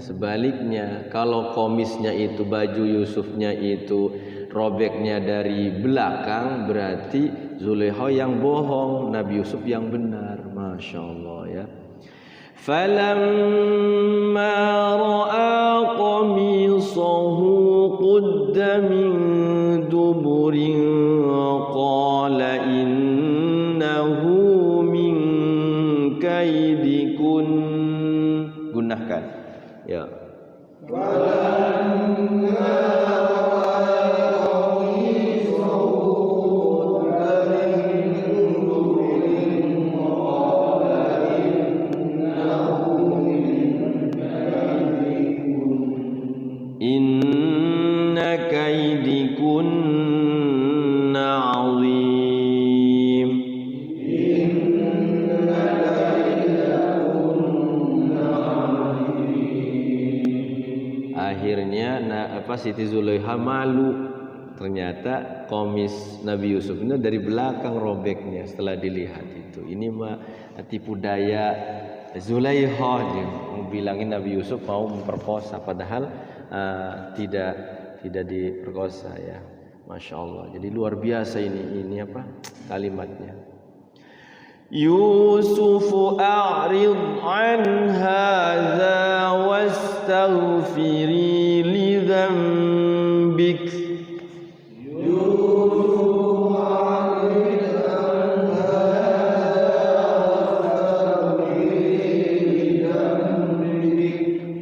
Sebaliknya, kalau komisnya itu, baju Yusufnya itu robeknya dari belakang, berarti Zulaikha yang bohong, Nabi Yusuf yang benar. Masya Allah ya. Falamma ra'a qamisahu qudda min duburin qala innahu min kaidikun. Gunahkan ya. Inna kaidikunna azim. Akhirnya Siti Zulaikha malu. Ternyata komis Nabi Yusuf ini dari belakang robeknya setelah dilihat itu. Ini mah tipu daya Zulaikha, dia bilangin Nabi Yusuf mau memperkosa, padahal tidak diperkosa ya. Masya Allah. Jadi luar biasa ini apa kalimatnya. Yusuf a'rid an hadza wastaghfiri li dzambik.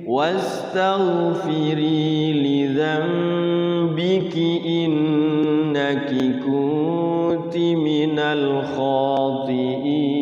Wastaghfiri li dzambiki innaki kunti minal khati'in.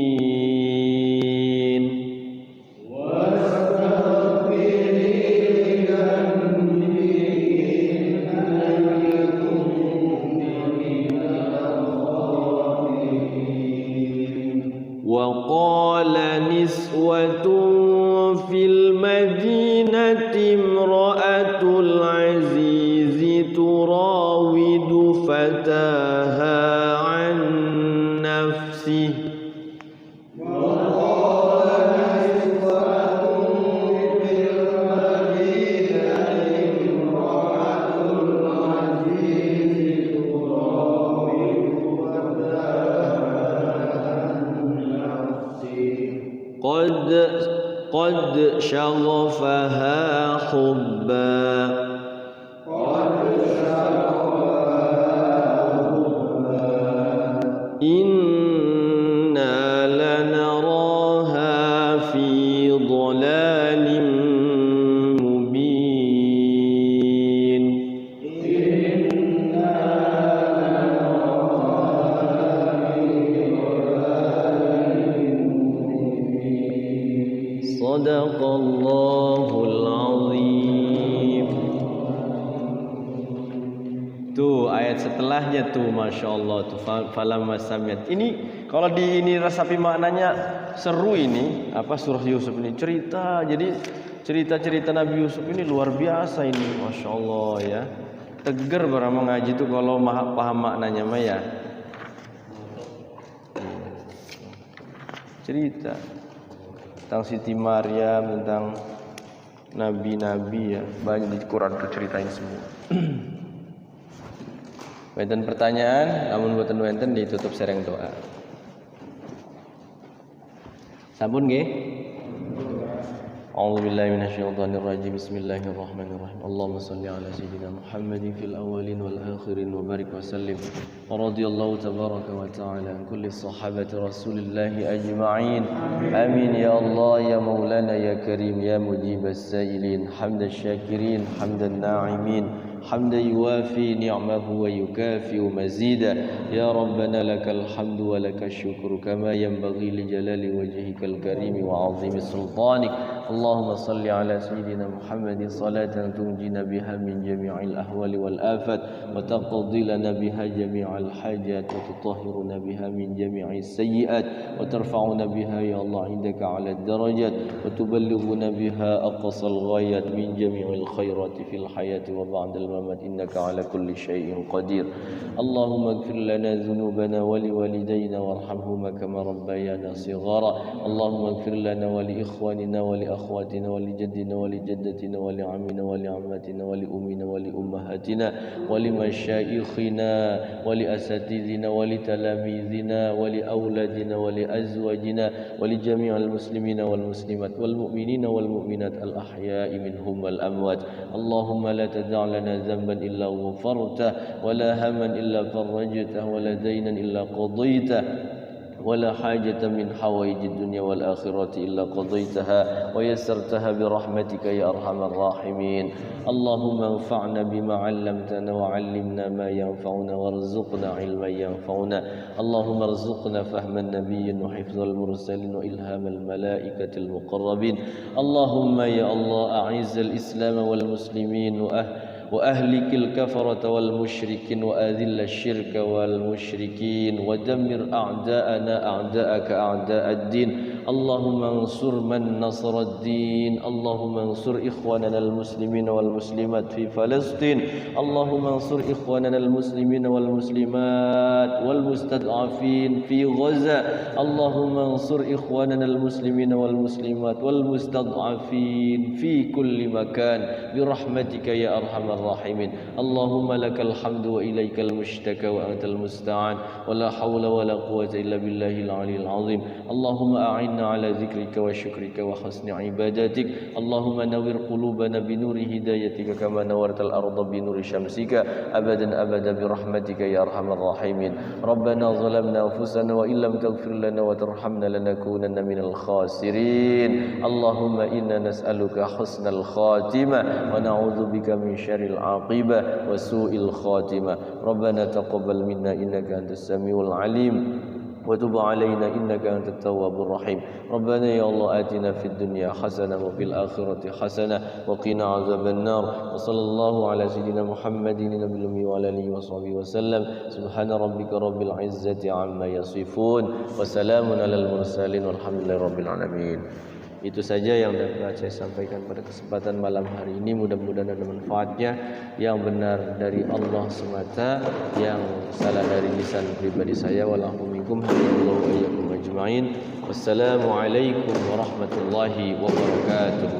Wa qala niswatun fil madinati imra'atul azizi turawidu fataha an nafsihi. قد شغفها حبا إنا لنراها في ضلال مبين. Sadaqallahul azim. Tuh ayat setelahnya tuh, masya Allah tuh, falamma sami'at. Ini kalau di ini resapi maknanya seru ini apa surah Yusuf ini cerita. Jadi cerita-cerita Nabi Yusuf ini luar biasa ini, masya Allah ya. Teger bara mengaji tuh kalau paham maknanya mah ya. Cerita tentang Siti Maryam, tentang nabi-nabi ya, banyak di Quran tuh ceritain semua. Wenten pertanyaan, namun buatan wenten ditutup sereng doa. Sampun nggih? A'udzubillahi minasyaitonir rajim. Bismillahirrahmanirrahim. Allahumma shalli ala sayyidina Muhammadin fil awwalin wal akhirin wa barik wa sallim. Radhiyallahu tabaraka wa ta'ala an kulli sahabati Rasulillahi ajma'in. Amin ya Allah ya Maulana ya Karim ya mujibas sa'ilin. Hamdan syakirin, hamdan na'imin, حمدا يوافي نعمه ويكافئ مزيدا يا ربنا لك الحمد ولك الشكر كما ينبغي لجلال وجهك الكريم وعظيم سلطانك اللهم صل على سيدنا محمد صلاة تنجينا بها من جميع الأهوال والآفات وتقضي لنا بها جميع الحاجات وتطهرنا بها من جميع السيئات وترفعنا بها يا الله عندك على الدرجات وتبلغنا بها أقصى الغايات من جميع الخيرات في الحياة وبعد الممات إنك على كل شيء قدير اللهم اغفر لنا ذنوبنا ولوالدينا وارحمهما كما ربيانا صغارا اللهم اغفر لنا ولإخواننا ولأخواتنا ولجدنا ولجدتنا ولعمنا ولعماتنا ولأمنا ولأمهاتنا ولمشايخنا ولأساتذنا ولتلاميذنا ولأولادنا ولأزواجنا ولجميع المسلمين والمسلمات والمؤمنين والمؤمنات الأحياء منهم والأموات اللهم لا تدع لنا ذنبا إلا غفرته ولا هما إلا فرجته ولا دينا إلا قضيته ولا حاجة من حوائج الدنيا والآخرة إلا قضيتها ويسرتها برحمتك يا أرحم الراحمين اللهم انفعنا بما علمتنا وعلمنا ما ينفعنا وارزقنا علما ينفعنا اللهم ارزقنا فهم النبي وحفظ المرسلين وإلهام الملائكة المقربين اللهم يا الله أعز الإسلام والمسلمين وأهلك الكفرة والمشركين وأذل الشرك والمشركين ودمر أعداءنا أعداءك أعداء الدين اللهم انصر من نصر الدين اللهم انصر إخواننا المسلمين والمسلمات في فلسطين اللهم انصر إخواننا المسلمين والمسلمات والمستضعفين في غزة اللهم انصر إخواننا المسلمين والمسلمات والمستضعفين في كل مكان برحمتك يا أرحم الراحمين اللهم لك الحمد وإليك المشتكى وأنت المستعان ولا حول ولا قوة إلا بالله العلي العظيم اللهم أعنا على ذكرك وشكرك وحسن عبادتك اللهم نور قلوبنا بنور هدايتك كما نورت الأرض بنور شمسك أبدا أبدا برحمتك يا أرحم الراحمين ربنا ظلمنا أنفسنا وإن لم تغفر لنا وترحمنا لنكونن من الخاسرين اللهم إنا نسألك حسن الخاتمة ونعوذ بك من شر العاقبة وسوء الخاتمة ربنا تقبل منا إنك أنت السميع العليم وتب علينا إنك أنت التواب الرحيم ربنا يا الله آتنا في الدنيا حسنة وفي الآخرة حسنة وقنا عذاب النار وصلى الله على سيدنا محمد النبي الأمي وعلى آله وصحبه وسلم سبحان ربك رب العزة عما يصفون وسلام على المرسلين والحمد لله رب العالمين. Itu saja yang dapat saya sampaikan pada kesempatan malam hari ini. Mudah-mudahan ada manfaatnya. Yang benar dari Allah semata, yang salah dari lisan pribadi saya. Wallahu minkum hadiyallahu wa iyyakum ajma'in. Wassalamualaikum warahmatullahi wabarakatuh.